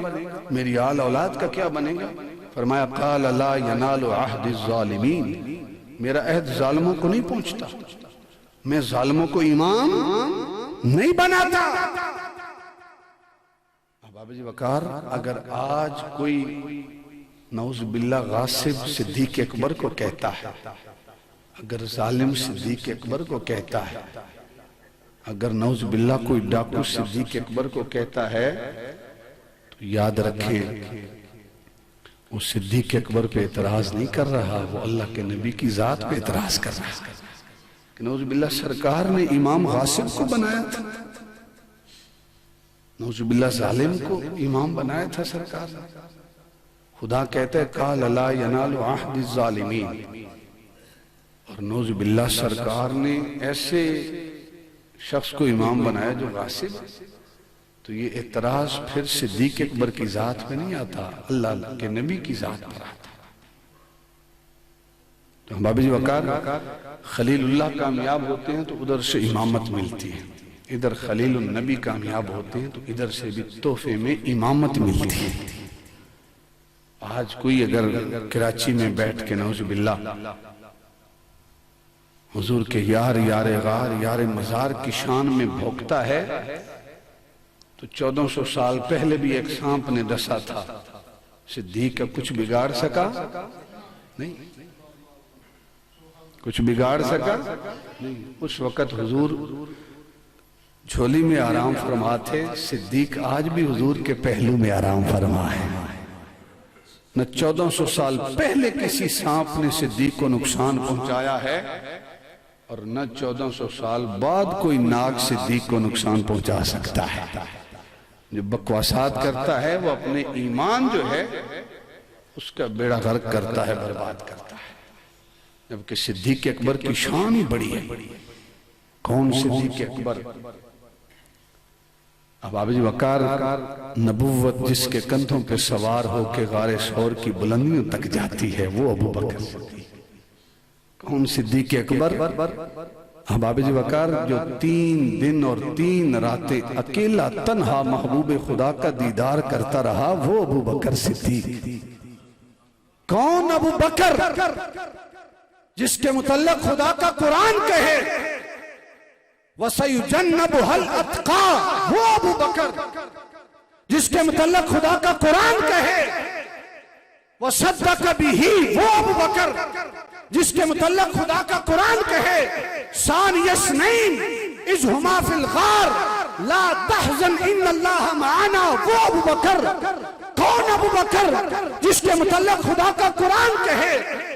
میری آل اولاد کا کیا بنے گا؟ فرمایا قال لا ینال عہد الظالمین، میرا عہد ظالموں کو نہیں پہنچتا، میں ظالموں کو امام نہیں بناتا۔ احباب جی وقار اگر آج کوئی نعوذ باللہ غاصب صدیق اکبر کو کہتا ہے، اگر ظالم صدیق اکبر کو کہتا ہے، اگر نعوذ باللہ کوئی ڈاکو صدیق اکبر کو کہتا ہے تو یاد رکھیں وہ صدیق اکبر پہ اعتراض نہیں کر رہا، وہ اللہ کے نبی کی ذات پہ اعتراض کر رہا ہے کہ نعوذ باللہ سرکار نے امام غاصب کو بنایا تھا، نعوذ باللہ ظالم کو امام بنایا تھا سرکار نے۔ خدا کہتا ہے قال لا ینال عہد الظالمین، اور نعوذ باللہ سرکار نے ایسے شخص کو امام بنایا جو غاصب، تو یہ اعتراض پھر صدیق اکبر کی ذات پہ نہیں آتا، اللہ کے نبی کی ذات پر آتا۔ تو بابی جی وقار خلیل اللہ کامیاب ہوتے ہیں تو ادھر سے امامت ملتی ہے، ادھر خلیل النبی کامیاب ہوتے ہیں تو ادھر سے بھی تحفے میں امامت ملتی ہے۔ آج کوئی اگر کراچی میں بیٹھ کے نعوذ باللہ حضور کے یار یار غار یار مزار کی شان میں بھوکتا ہے تو 1400 سال پہلے بھی ایک سانپ نے ڈسا تھا، صدیق کا کچھ بگاڑ سکا نہیں، کچھ بگاڑ سکا نہیں۔ اس وقت حضور جھولی میں آرام فرما تھے، صدیق آج بھی حضور کے پہلو میں آرام فرما ہے۔ نہ 1400 سال پہلے کسی سانپ نے صدیق کو نقصان پہنچایا ہے، اور نہ 1400 سال بعد کوئی ناگ صدیق کو نقصان پہنچا سکتا ہے۔ جو بکواسات کرتا ہے وہ اپنے ایمان جو ہے اس کا بیڑا غرق کرتا ہے، برباد کرتا ہے۔ جبکہ صدیق اکبر کی شان ہی بڑی ہے۔ کون صدیق اکبر؟ اب ابو بکر نبوت جس کے کندھوں پہ سوار ہو کے غار ثور کی بلندیوں تک جاتی ہے، وہ ابو بکر صدیق۔ کون صدیق اکبر؟ اب ابو بکر جو 3 دن اور 3 راتیں اکیلا تنہا محبوب خدا کا دیدار کرتا رہا، وہ ابو بکر صدیق۔ کون ابو بکر؟ جس کے متعلق خدا کا قرآن کہے وَسَيُجَنَّبُهَا الْأَتْقَى، وہ ابو بکر۔ جس کے متعلق خدا کا قرآن کہے وَصَدَّقَ بِهِ، وہ ابو بکر۔ جس کے متعلق خدا کا قرآن کہے ثَانِيَ اثْنَيْنِ إِذْ هُمَا فِي الْغَارِ لَا تَحْزَنْ إِنَّ اللَّهَ مَعَنَا، وہ ابو بکر۔ کون ابو بکر؟ جس کے متعلق خدا کا قرآن کہے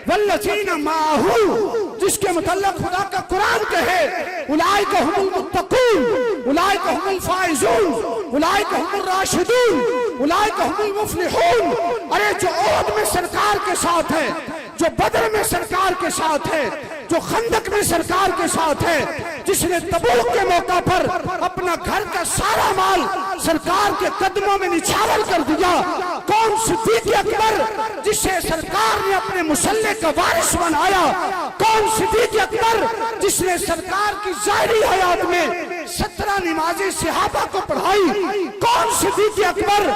وَالَّذِينَ مَعَهُ، جس کے متعلق خدا کا قرآن کہے اولئک هم المتقون، اولئک هم الفائزون، اولئک هم الراشدون، اولئک هم المفلحون۔ ارے جو عہد میں سرکار کے ساتھ ہے، جو بدر میں سرکار کے ساتھ ہے، جو خندق میں سرکار کے ساتھ ہے، جس نے تبوک کے موقع پر اپنا گھر کا سارا مال سرکار کے قدموں میں نچھاور کر دیا، کون صدیق اکبر جسے سرکار نے اپنے مسلح کا وارث بنایا؟ کون صدیق اکبر جس نے سرکار کی ظاہری حیات میں 17 نمازیں صحابہ کو پڑھائی؟ کون صدیق اکبر؟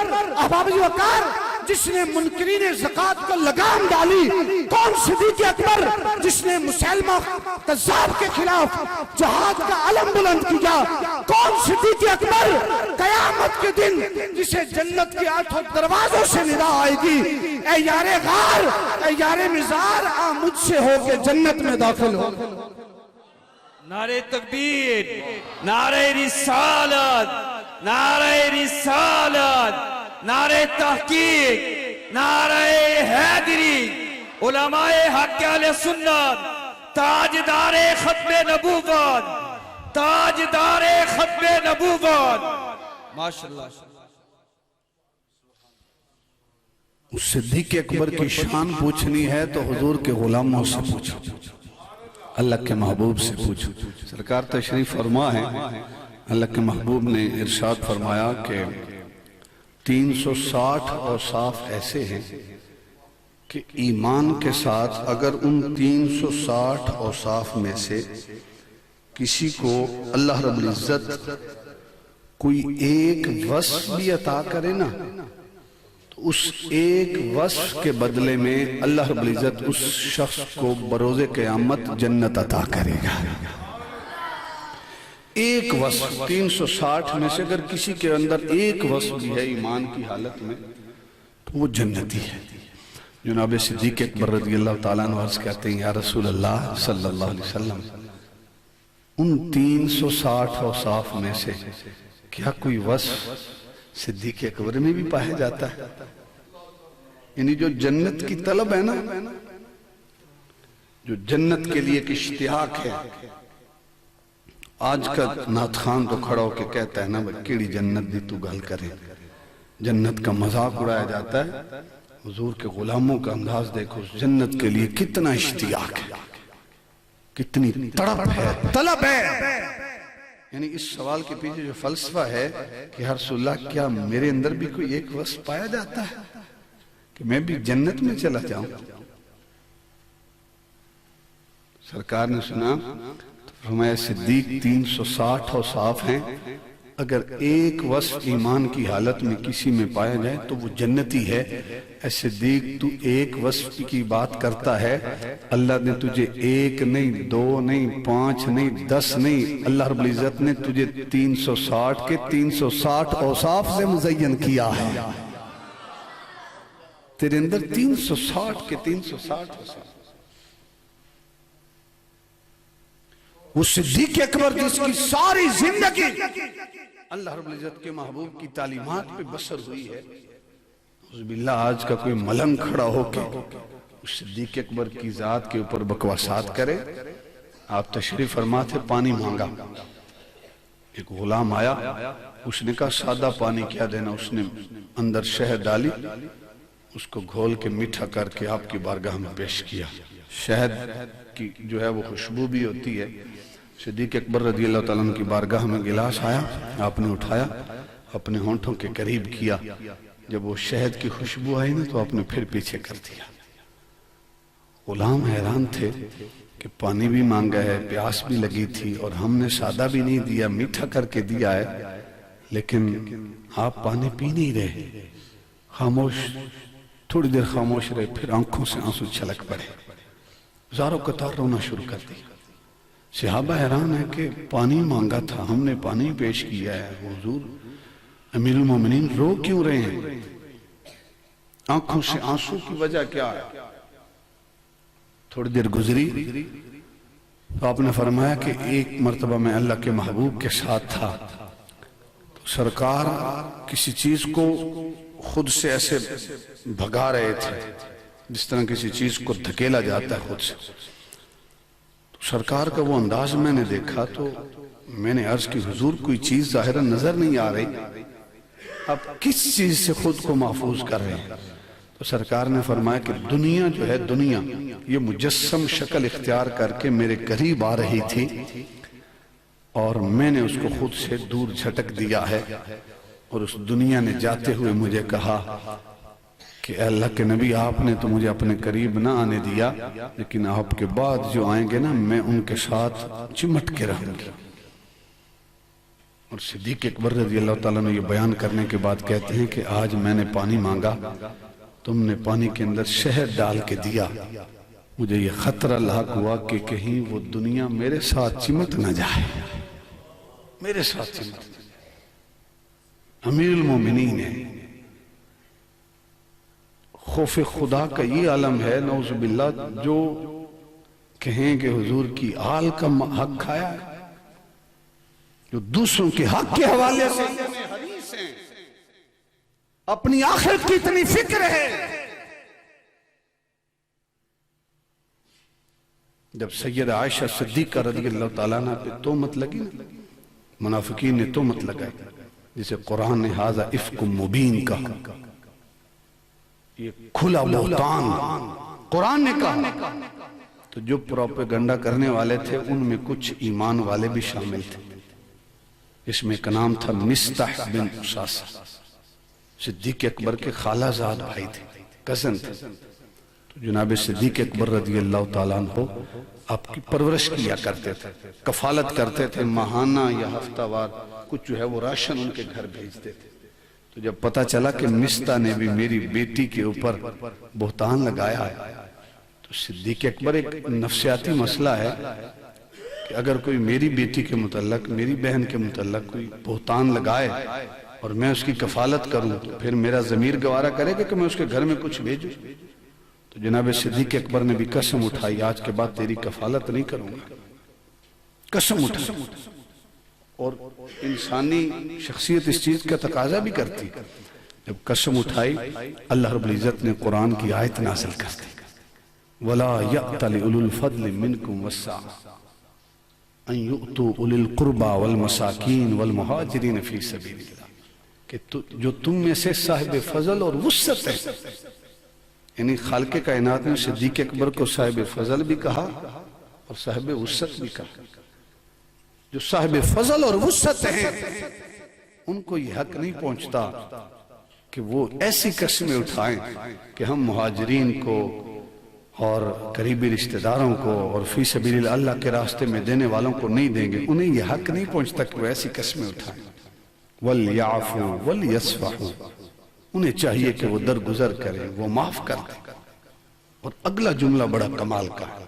اب ابو بکر جس نے منکرین زکوٰۃ کو لگام ڈالی؟ کون صدیق اکبر جس نے مسلمہ کذاب کے خلاف جہاد کا علم بلند کیا؟ کون صدیق اکبر قیامت کے دن جسے جنت کے 8 دروازوں سے ندا آئے گی اے یار غار، اے یار مزار، آ مجھ سے ہو کے جنت میں داخل ہو؟ نعرہ تکبیر، نعرہ رسالت، نعرہ رسالت، نعرہ تحقیق، نعرہ حیدری، علماء حق اہل سنت، تاجدار ختم نبوت، تاجدار ختم نبوت، ماشاءاللہ۔ صدیق اکبر کی شان پوچھنی ہے تو حضور کے غلاموں سے پوچھو، اللہ کے محبوب سے پوچھو۔ سرکار تشریف فرما ہے، اللہ کے محبوب نے ارشاد فرمایا کہ 360 اوصاف ایسے ہیں کہ ایمان کے ساتھ اگر ان 360 اوصاف میں سے کسی کو اللہ رب العزت کوئی ایک وصف بھی عطا کرے نا، تو اس ایک وصف کے بدلے میں اللہ رب العزت اس شخص کو بروز قیامت جنت عطا کرے گا۔ ایک وصف 360 میں سے اگر کسی کے اندر ایک وصف بھی ہے ایمان کی حالت میں تو وہ جنتی ہے۔ جناب صدیق اکبر رضی اللہ تعالیٰ عنہ عرض کہتے ہیں یا رسول اللہ صلی اللہ علیہ وسلم، ان 360 اوصاف میں سے کیا کوئی وصف صدیق اکبر میں بھی پایا جاتا ہے؟ یعنی جو جنت کی طلب ہے نا، جو جنت کے لیے ایک اشتیاق ہے۔ آج کا نعت خان تو کھڑا ہو کے کہتا ہے نا کیڑی جنت دی تو گل کرے، جنت کا مذاق اڑایا جاتا ہے۔ حضور کے غلاموں کا انداز دیکھو، جنت کے لیے کتنا اشتیاق ہے، کتنی تڑپ ہے، طلب ہے۔ یعنی اس سوال کے پیچھے جو فلسفہ ہے کہ یا رسول اللہ کیا میرے اندر بھی کوئی ایک وصف پایا جاتا ہے کہ میں بھی جنت میں چلا جاؤں؟ سرکار نے سنا تو فرمایا صدیق 360 اوصاف ہیں، اگر ایک وصف ایمان کی حالت میں کسی میں پایا جائے تو وہ جنتی ہے۔ اے صدیق تو ایک وصف کی بات کرتا ہے، اللہ نے تجھے ایک نہیں، 2 نہیں، 5 نہیں، 10 نہیں، اللہ رب العزت نے تجھے 360 کے 360 اوصاف سے مزین کیا ہے۔ تیرے اندر 360 کے 360 اوصاف۔ وہ صدیق اکبر جس کی ساری زندگی اللہ رب العزت کے محبوب کی تعلیمات پہ بسر ہوئی ہے، باللہ آج کا کوئی ملنگ کھڑا ہو کے صدیق اکبر کی ذات کے اوپر بکواسات کرے۔ آپ تشریف فرما تھے، پانی مانگا، ایک غلام آیا، اس نے کہا سادہ پانی کیا دینا، اس نے اندر شہد ڈالی، اس کو گھول کے میٹھا کر کے آپ کی بارگاہ میں پیش کیا۔ شہد کی جو ہے وہ خوشبو بھی ہوتی ہے۔ صدیق اکبر رضی اللہ تعالیٰ عنہ کی بارگاہ میں گلاس آیا، آپ نے اٹھایا، اپنے ہونٹوں کے قریب کیا، جب وہ شہد کی خوشبو آئی نا تو آپ نے پھر پیچھے کر دیا۔ غلام حیران تھے کہ پانی بھی مانگا ہے، پیاس بھی لگی تھی، اور ہم نے سادہ بھی نہیں دیا، میٹھا کر کے دیا ہے، لیکن آپ پانی پی نہیں رہے۔ خاموش، تھوڑی دیر خاموش رہے، پھر آنکھوں سے آنسو چھلک پڑے، زاروں قطار رونا شروع کر دیا۔ صحابہ حیران ہے کہ پانی مانگا تھا، ہم نے پانی پیش کیا ہے، حضور امیر المومنین رو کیوں رہے ہیں؟ آنکھوں سے آنسو کی وجہ کیا ہے؟ تھوڑی دیر گزری تو آپ نے فرمایا کہ ایک مرتبہ میں اللہ کے محبوب کے ساتھ تھا، تو سرکار کسی چیز کو خود سے ایسے بھگا رہے تھے جس طرح کسی چیز کو دھکیلا جاتا ہے خود سے۔ تو سرکار کا وہ انداز میں نے دیکھا تو میں نے عرض کی حضور کوئی چیز ظاہراً نظر نہیں آ رہی، اب کس چیز سے خود کو محفوظ کر رہے ہیں؟ تو سرکار نے فرمایا کہ دنیا جو ہے، دنیا یہ مجسم شکل اختیار کر کے میرے قریب آ رہی تھی اور میں نے اس کو خود سے دور جھٹک دیا ہے، اور اس دنیا نے جاتے ہوئے مجھے کہا کہ اے اللہ کے نبی آپ نے تو مجھے اپنے قریب نہ آنے دیا، لیکن آپ کے بعد جو آئیں گے نا میں ان کے ساتھ چمٹ کے رہوں گی۔ اور صدیق اکبر رضی اللہ تعالیٰ نے یہ بیان کرنے کے بعد کہتے ہیں کہ آج میں نے پانی مانگا، تم نے پانی کے اندر شہد ڈال کے دیا، مجھے یہ خطرہ لاحق ہوا کہ کہیں وہ دنیا میرے ساتھ چمٹ نہ جائے، میرے ساتھ چمٹ نہ جائے۔ امیر المومنین ہے، خوف خدا کا یہ عالم ہے، نعوذ باللہ، جو کہیں کہ حضور کی آل کا حق کھایا ہے، جو دوسروں کے حق کے حوالے سے حدیث ہیں، اپنی آخرت کی اتنی فکر ہے۔ جب سید عائشہ صدیقہ رضی اللہ تعالیٰ عنہ پہ تہمت لگی نا، منافقین نے تہمت لگائی، جسے قرآن نے ھذا افک مبین کہا، یہ کھلا بہتان قرآن نے کہا، تو جو پروپیگنڈا کرنے والے تھے ان میں کچھ ایمان والے بھی شامل تھے۔ اس میں ایک نام تھا مستح بن اساسہ، صدیق اکبر کے خالہ زاد بھائی تھے، کزن تھے۔ تو جناب صدیق اکبر رضی اللہ تعالیٰ عنہ آپ کی پرورش کیا کرتے تھے، کفالت کرتے تھے، ماہانہ یا ہفتہ وار کچھ جو ہے وہ راشن ان کے گھر بھیجتے تھے۔ تو جب پتہ چلا کہ مستح نے بھی میری بیٹی کے اوپر بہتان لگایا ہے، تو صدیق اکبر، ایک نفسیاتی مسئلہ ہے کہ اگر کوئی میری بیٹی کے متعلق، میری بہن کے متعلق کوئی بہتان لگائے اور میں اس کی کفالت کروں تو پھر میرا ضمیر گوارا کرے گا کہ میں اس کے گھر میں کچھ بھیجوں؟ تو جناب صدیق اکبر نے بھی قسم اٹھائی، آج کے بعد تیری کفالت نہیں کروں گا، قسم اٹھائی۔ اور انسانی شخصیت اس چیز کا تقاضا بھی کرتی، جب قسم اٹھائی اللہ رب العزت نے قرآن کی آیت نازل کر دی، وَلَا يَأْتَلِ أُولُو الْفَضْلِ مِنْكُمْ وَالسَّعَةِ ان یؤتوا اولی القربى والمساکین والمہاجرین فی سبیل اللہ، کہ جو تم میں سے صاحب فضل اور وسعت ہے، یعنی خالق کائنات نے صدیق اکبر کو صاحب فضل بھی کہا اور صاحب وسعت بھی کہا۔ جو صاحب فضل اور وسعت ہیں ان کو یہ حق نہیں پہنچتا کہ وہ ایسی قسمیں اٹھائیں کہ ہم مہاجرین کو اور قریبی رشتہ داروں کو اور فی سبیل اللہ کے راستے میں دینے والوں کو نہیں دیں گے، انہیں یہ حق نہیں پہنچتا کہ وہ ایسی قسمیں اٹھائیں۔ وَلْيَعْفُوا وَلْيَصْفَحُوا، انہیں چاہیے کہ وہ درگزر کریں، وہ معاف کر دیں۔ اور اگلا جملہ بڑا کمال کا ہے،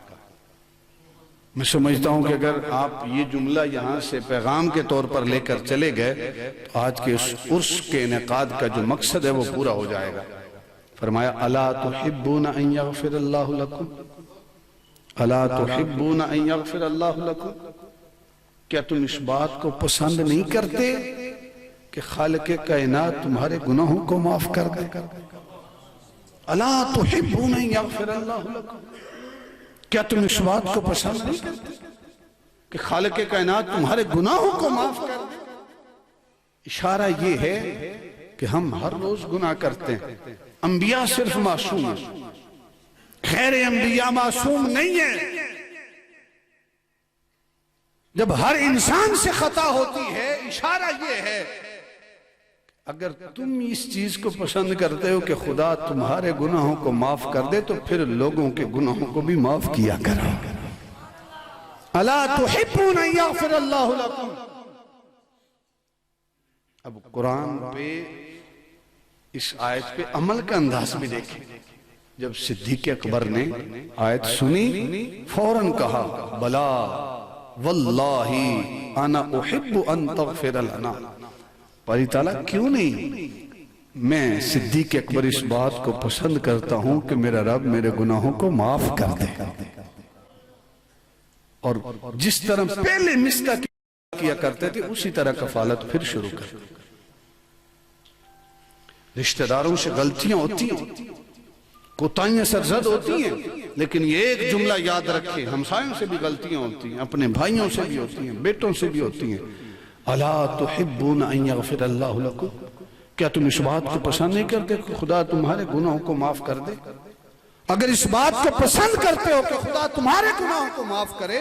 میں سمجھتا ہوں کہ اگر آپ یہ جملہ یہاں سے پیغام کے طور پر لے کر چلے گئے تو آج کے اس عرس کے انعقاد کا جو مقصد ہے وہ پورا ہو جائے گا۔ فرمایا الا تحبون ان یغفر اللہ لکم، الا تحبون ان یغفر اللہ لکم، کیا تم اس بات کو پسند نہیں کرتے کہ خالق کائنات تمہارے گناہوں کو معاف کر دے؟ الا تحبون ان یغفر اللہ لکم، کیا تم اس بات کو پسند نہیں کرتے کہ خالق کائنات تمہارے گناہوں کو معاف کر دے؟ اشارہ یہ ہے کہ ہم ہر روز گناہ کرتے ہیں۔ انبیاء صرف معصوم ہیں، خیر انبیاء معصوم نہیں ہیں۔ جب ہر انسان سے خطا ہوتی ہے، اشارہ یہ ہے اگر تم اس چیز کو پسند کرتے ہو کہ خدا تمہارے گناہوں کو معاف کر دے تو پھر لوگوں کے گناہوں کو بھی معاف کیا کرو۔ الا تحبون ان یغفر اللہ لکم۔ اب قرآن پہ اس آیت پہ عمل کا انداز بھی دیکھیں۔ جب صدیق اکبر نے آیت سنی فوراً کہا بلا واللہ انا احب ان تغفر لنا۔ باری تعالیٰ کیوں نہیں؟ میں صدیق اکبر اس بات کو پسند کرتا ہوں کہ میرا رب میرے گناہوں کو معاف کر دے، اور جس طرح پہلے مسکا کیا کرتے تھے اسی طرح کفالت پھر شروع کر۔ رشتہ داروں سے غلطیاں ہوتی ہیں، کوتاہیاں سرزد ہوتی ہیں، لیکن یہ ایک جملہ یاد رکھے، ہمسایوں سے بھی غلطیاں ہوتی ہیں، اپنے بھائیوں سے بھی ہوتی ہیں، بیٹوں سے بھی ہوتی ہیں۔ الا تحبون ان یغفر اللہ لکم، کیا تم اس بات کو پسند نہیں کرتے کہ خدا تمہارے گناہوں کو معاف کر دے؟ اگر اس بات کو پسند کرتے ہو کہ خدا تمہارے گناہوں کو معاف کرے،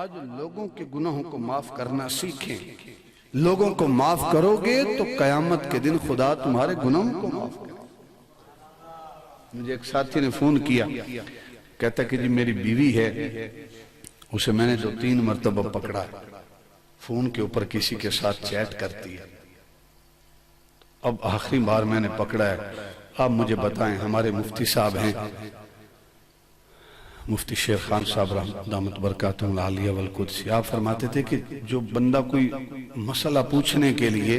آج لوگوں کے گناہوں کو معاف کرنا سیکھیں۔ لوگوں کو معاف کرو گے تو قیامت کے دن خدا تمہارے گناہوں کو معاف کرے۔ مجھے ایک ساتھی نے فون کیا، کہتا کہ جی میری بیوی ہے، اسے میں نے 2-3 مرتبہ پکڑا، فون کے اوپر کسی کے ساتھ چیٹ کرتی ہے، اب آخری بار میں نے پکڑا ہے، آپ مجھے بتائیں۔ ہمارے مفتی صاحب ہیں، مفتی شیخ خان صاحب دامت برکاتہم العالیہ والقدسی، آپ فرماتے تھے کہ جو بندہ کوئی مسئلہ پوچھنے کے لیے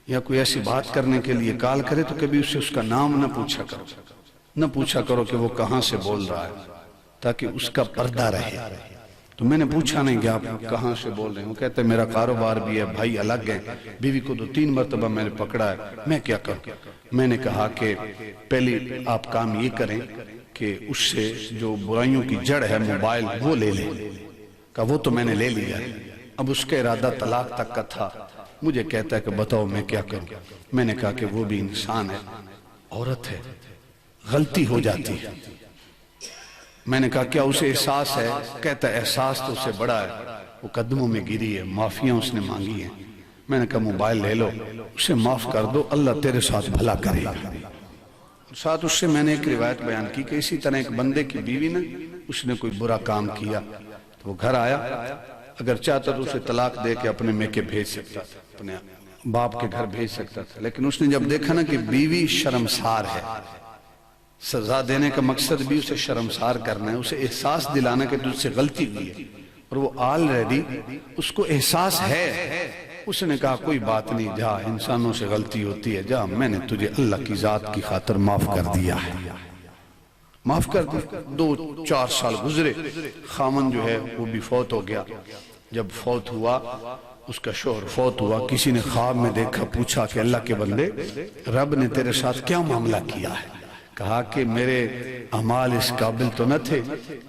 یا کوئی ایسی بات کرنے کے لیے کال کرے تو کبھی اسے اس کا نام نہ پوچھا کرو کہ وہ کہاں سے بول رہا ہے، تاکہ اس کا پردہ رہے۔ تو میں نے پوچھا نہیں کہ آپ کہاں سے بول رہے ہیں، وہ کہتے ہیں میرا کاروبار بھی ہے، بھائی الگ ہیں، بیوی کو 2-3 مرتبہ میں نے پکڑا ہے، میں کیا کروں؟ میں نے کہا کہ پہلے آپ کام یہ کریں کہ اس سے جو برائیوں کی جڑ ہے موبائل وہ لے لیں۔ کہا وہ تو میں نے لے لیا ہے، اب اس کا ارادہ طلاق تک کا تھا۔ مجھے کہتا ہے کہ بتاؤ میں کیا کروں؟ میں نے کہا کہ وہ بھی انسان ہے، عورت ہے، غلطی ہو جاتی ہے۔ میں نے کہا کیا اسے احساس ہے؟ کہتا ہے احساس تو اسے بڑا ہے، وہ قدموں میں گری ہے، معافیاں اس نے مانگی ہیں۔ میں نے کہا موبائل لے لو، اسے معاف کر دو، اللہ تیرے ساتھ بھلا کرے گا۔ ساتھ اس سے میں نے ایک روایت بیان کی کہ اسی طرح ایک بندے کی بیوی نے اس نے کوئی برا کام کیا تو وہ گھر آیا، اگر چاہتا تو اسے طلاق دے کے اپنے میکے بھیج سکتا تھا، اپنے باپ کے گھر بھیج سکتا تھا، لیکن اس نے جب دیکھا نا کہ بیوی شرمسار ہے، سزا دینے کا مقصد بھی اسے شرمسار کرنا ہے، اسے احساس دلانا کہ تجھ سے غلطی ہوئی ہے، اور وہ آلریڈی اس کو احساس ہے۔ اس نے کہا کوئی بات نہیں، جا، انسانوں سے غلطی ہوتی ہے، جا، میں نے تجھے اللہ کی ذات کی خاطر معاف کر دیا ہے، معاف کر دیا۔ 2-4 سال گزرے، خامن جو ہے وہ بھی فوت ہو گیا۔ جب فوت ہوا، اس کا شوہر فوت ہوا، کسی نے خواب میں دیکھا، پوچھا کہ اللہ کے بندے رب نے تیرے ساتھ کیا معاملہ کیا ہے؟ کہا کہ میرے اعمال اس قابل تو نہ تھے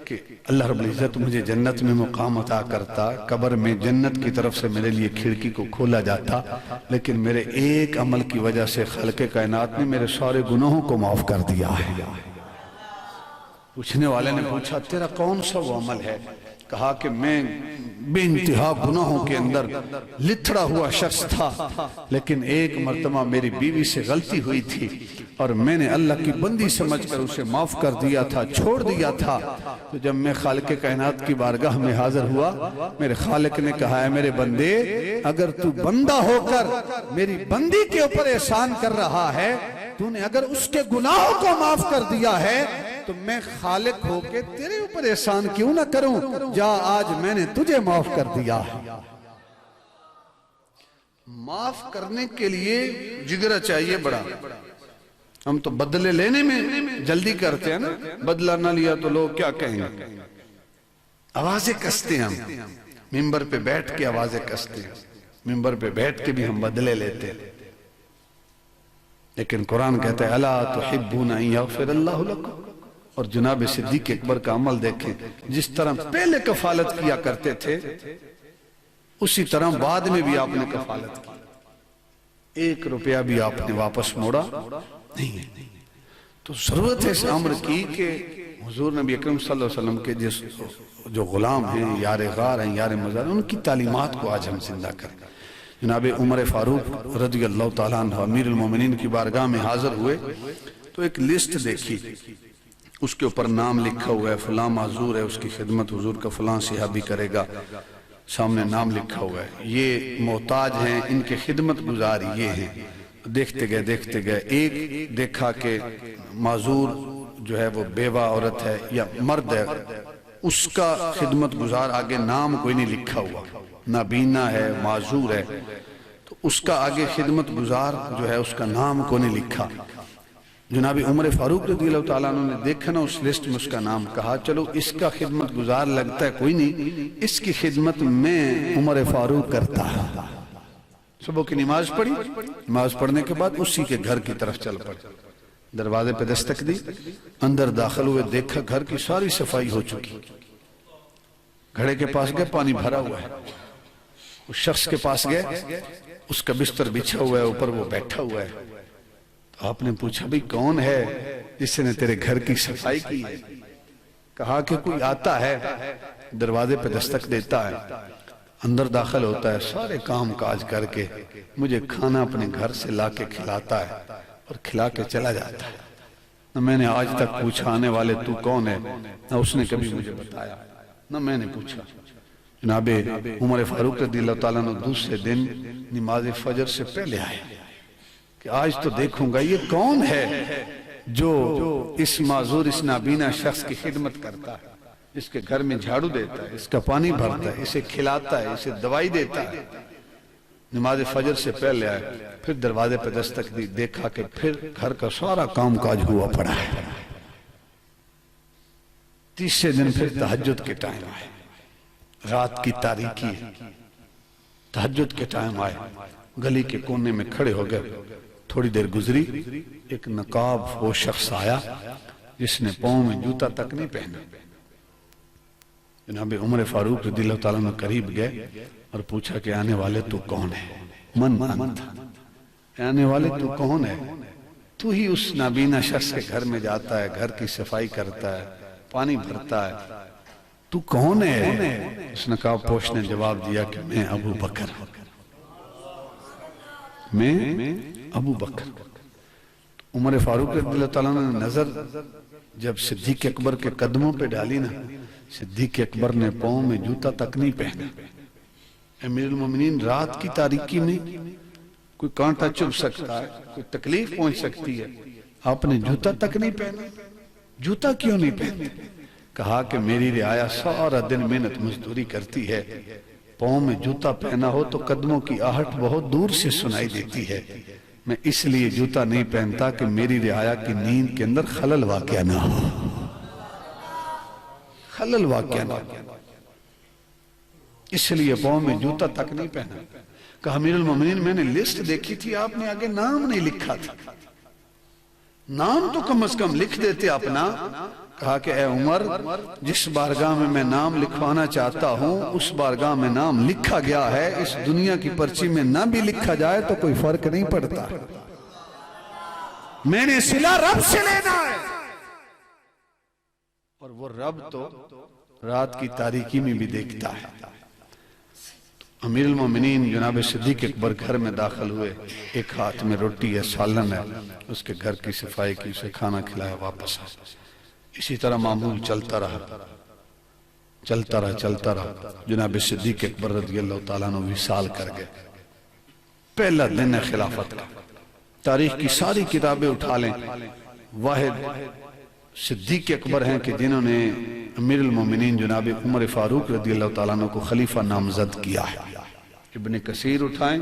کہ اللہ رب العزت مجھے جنت میں مقام عطا کرتا، قبر میں جنت کی طرف سے میرے لیے کھڑکی کو کھولا جاتا، لیکن میرے ایک عمل کی وجہ سے خالق کائنات نے میرے سارے گناہوں کو معاف کر دیا ہے۔ پوچھنے والے نے پوچھا تیرا کون سا وہ عمل ہے؟ کہا کہ میں بے انتہا گناہوں کے اندر لتھڑا ہوا شخص تھا، لیکن ایک مرتبہ میری بیوی سے غلطی ہوئی تھی اور میں نے اللہ کی بندی سمجھ کر اسے معاف کر دیا تھا، چھوڑ دیا تھا۔ تو جب میں خالق کائنات کی بارگاہ میں حاضر ہوا، میرے خالق نے کہا ہے میرے بندے، اگر تو بندہ ہو کر میری بندی کے اوپر احسان کر رہا ہے، تو نے اگر اس کے گناہوں کو معاف کر دیا ہے تو میں خالق ہو کے تیرے اوپر احسان کیوں نہ کروں؟ جا، آج میں نے تجھے معاف کر دیا ہے۔ معاف کرنے کے لیے جگرہ چاہیے بڑا۔ ہم تو بدلے لینے میں جلدی کرتے ہیں نا، بدلہ نہ لیا تو لوگ کیا کہیں گے، آوازیں کستے ہیں ہم، ممبر پہ بیٹھ کے آوازیں کستے ہیں، ممبر پہ بیٹھ کے بھی ہم بدلے لیتے ہیں، لیکن قرآن کہتا ہے الا تحبون ان یغفر اللہ لکم۔ اور جناب صدیق اکبر کا عمل دیکھیں، جس طرح پہلے کفالت کیا کرتے تھے اسی طرح بعد میں بھی آپ نے کفالت کی، 1 روپیہ بھی آپ نے واپس موڑا نہیں ہے۔ تو ضرورت ہے اس امر کی کہ حضور نبی اکرم صلی اللہ علیہ وسلم کے جو غلام ہیں، یار غار ہیں، یار مزار، ان کی تعلیمات کو آج ہم زندہ کریں۔ جناب عمر فاروق رضی اللہ تعالیٰ عنہ امیر المومنین کی بارگاہ میں حاضر ہوئے تو ایک لسٹ دیکھی، اس کے اوپر نام لکھا ہوا ہے، فلاں معذور ہے، اس کی خدمت حضور کا فلاں صحابی کرے گا، سامنے نام لکھا ہوا ہے، یہ محتاج ہیں، ان کے خدمت گزار یہ ہیں۔ دیکھتے گئے ایک دیکھا کہ معذور جو ہے وہ بیوہ عورت ہے یا مرد ہے، اس کا خدمت گزار آگے نام کوئی نہیں لکھا ہوا، نابینا ہے، معذور ہے، تو اس کا آگے خدمت گزار جو ہے اس کا نام کو نہیں لکھا۔ جناب عمر فاروق رضی اللہ تعالیٰ عنہ نے دیکھا نا اس لسٹ میں اس کا نام، کہا چلو اس کا خدمت گزار لگتا ہے کوئی نہیں، اس کی خدمت میں عمر فاروق کرتا ہے۔ صبح کی نماز پڑھی، نماز پڑھنے کے بعد اسی کے گھر کی طرف چل پڑے، دروازے پہ دستک دی، اندر داخل ہوئے، دیکھا گھر کی ساری صفائی ہو چکی، گھڑے کے پاس گئے، پانی بھرا ہوا ہے، اس شخص کے پاس گئے، اس کا بستر بچھا ہوا ہے، اوپر وہ بیٹھا ہوا ہے۔ آپ نے پوچھا بھئی کون ہے جس نے تیرے گھر کی صفائی کی ہے؟ کہا کہ کوئی آتا ہے، دروازے پہ دستک دیتا ہے، اندر داخل ہوتا ہے، سارے کام کاج کر کے مجھے کھانا اپنے گھر سے لا کے کھلاتا ہے اور کھلا کے چلا جاتا ہے۔ نہ میں نے آج تک پوچھا آنے والے تو کون ہے، نہ اس نے کبھی مجھے بتایا، نہ میں نے پوچھا۔ جناب عمر فاروق رضی اللہ تعالیٰ عنہ دوسرے دن نماز فجر سے پہلے آئے کہ آج تو دیکھوں گا یہ کون ہے جو اس معذور، اس نابینا شخص کی خدمت کرتا ہے، اس کے گھر میں جھاڑو دیتا ہے، اس کا پانی بھرتا ہے، اسے کھلاتا ہے، اسے دوائی دیتا ہے۔ نماز فجر سے پہلے آئے، پھر دروازے پہ دستک دی، دیکھا کہ پھر گھر کا سارا کام کاج ہوا پڑا ہے۔ تیسرے دن پھر تہجد کے ٹائم آئے، رات کی تاریکی ہے، تہجد کے ٹائم آئے، گلی کے کونے میں کھڑے ہو گئے، تھوڑی دیر گزری، ایک نقاب وہ شخص آیا جس نے پاؤں میں جوتا تک نہیں پہنا۔ جناب عمر فاروق رضی اللہ تعالیٰ عنہ قریب گئے اور پوچھا کہ آنے والے تو کون ہے؟ من تھا، آنے والے تو کون ہے؟ تو ہی اس نابینا شخص کے گھر میں جاتا ہے، گھر کی صفائی کرتا ہے، پانی بھرتا ہے، تو کون ہے؟ اس نقاب پوش نے جواب دیا کہ میں ابو بکر ہوں، میں ابو بکر۔ عمر فاروق رضی اللہ تعالیٰ نے نظر جب صدیق اکبر کے قدموں پہ ڈالی نا، صدیق اکبر نے پاؤں میں جوتا تک نہیں پہنا۔ امیر المومنین، رات کی تاریکی میں کوئی کانٹا چبھ سکتا ہے، کوئی تکلیف پہنچ سکتی ہے، آپ نے جوتا تک نہیں پہنا؟ جوتا کیوں نہیں پہنا؟ کہا کہ میری رعایا سارا دن محنت مزدوری کرتی ہے، پاؤں میں جوتا پہنا ہو تو قدموں کی آہٹ بہت دور سے سنائی دیتی ہے، میں اس لیے جوتا نہیں پہنتا کہ میری رعایا کی نیند کے اندر خلل واقع نہ ہو، خلل واقع نہ ہو، اس لیے پاؤں میں جوتا تک نہیں پہنا۔ کہا امیر المومنین میں نے لسٹ دیکھی تھی، آپ نے آگے نام نہیں لکھا تھا، نام تو کم از کم لکھ دیتے اپنا۔ کہا کہ اے عمر، جس بارگاہ میں میں نام لکھوانا چاہتا ہوں اس بارگاہ میں نام لکھا گیا ہے، اس دنیا کی پرچی میں نہ بھی لکھا جائے تو کوئی فرق نہیں پڑتا، میں نے صلہ رب سے لینا ہے، اور وہ رب تو رات کی تاریکی میں بھی دیکھتا ہے۔ امیر المومنین جناب صدیق اکبر گھر میں داخل ہوئے، ایک ہاتھ میں روٹی ہے، سالن ہے، اس کے گھر کی صفائی کی، اسے کھانا کھلایا، واپس آئے۔ اسی طرح معمول چلتا رہا، چلتا رہا۔ جناب صدیق اکبر رضی اللہ تعالیٰ عنہ وصال کر گئے، پہلا دن ہے خلافت کا، تاریخ کی ساری کتابیں اٹھا لیں، واحد صدیق اکبر ہیں کہ جنہوں نے امیر المومنین جناب عمر فاروق رضی اللہ تعالیٰ عنہ کو خلیفہ نامزد کیا ہے۔ ابن کثیر اٹھائیں،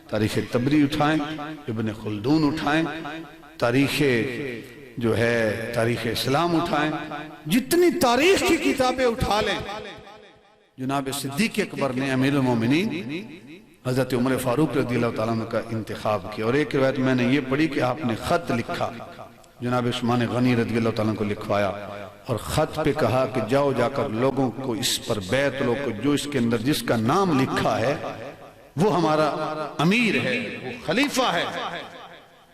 تاریخ تبری اٹھائیں، ابن خلدون اٹھائیں، تاریخ جو ہے تاریخ اسلام اٹھائیں، جتنی تاریخ کی کتابیں اٹھا لیں، جناب صدیق اکبر نے امیر المومنین حضرت عمر فاروق رضی اللہ تعالیٰ عنہ کا انتخاب کیا. اور ایک روایت میں نے یہ پڑھی کہ آپ نے خط لکھا, جناب عثمان غنی رضی اللہ تعالیٰ عنہ کو لکھوایا اور خط پہ کہا کہ جاؤ جا کر لوگوں کو اس پر بیعت لو کہ جو اس کے اندر جس کا نام لکھا ہے وہ ہمارا امیر ہے, وہ خلیفہ ہے.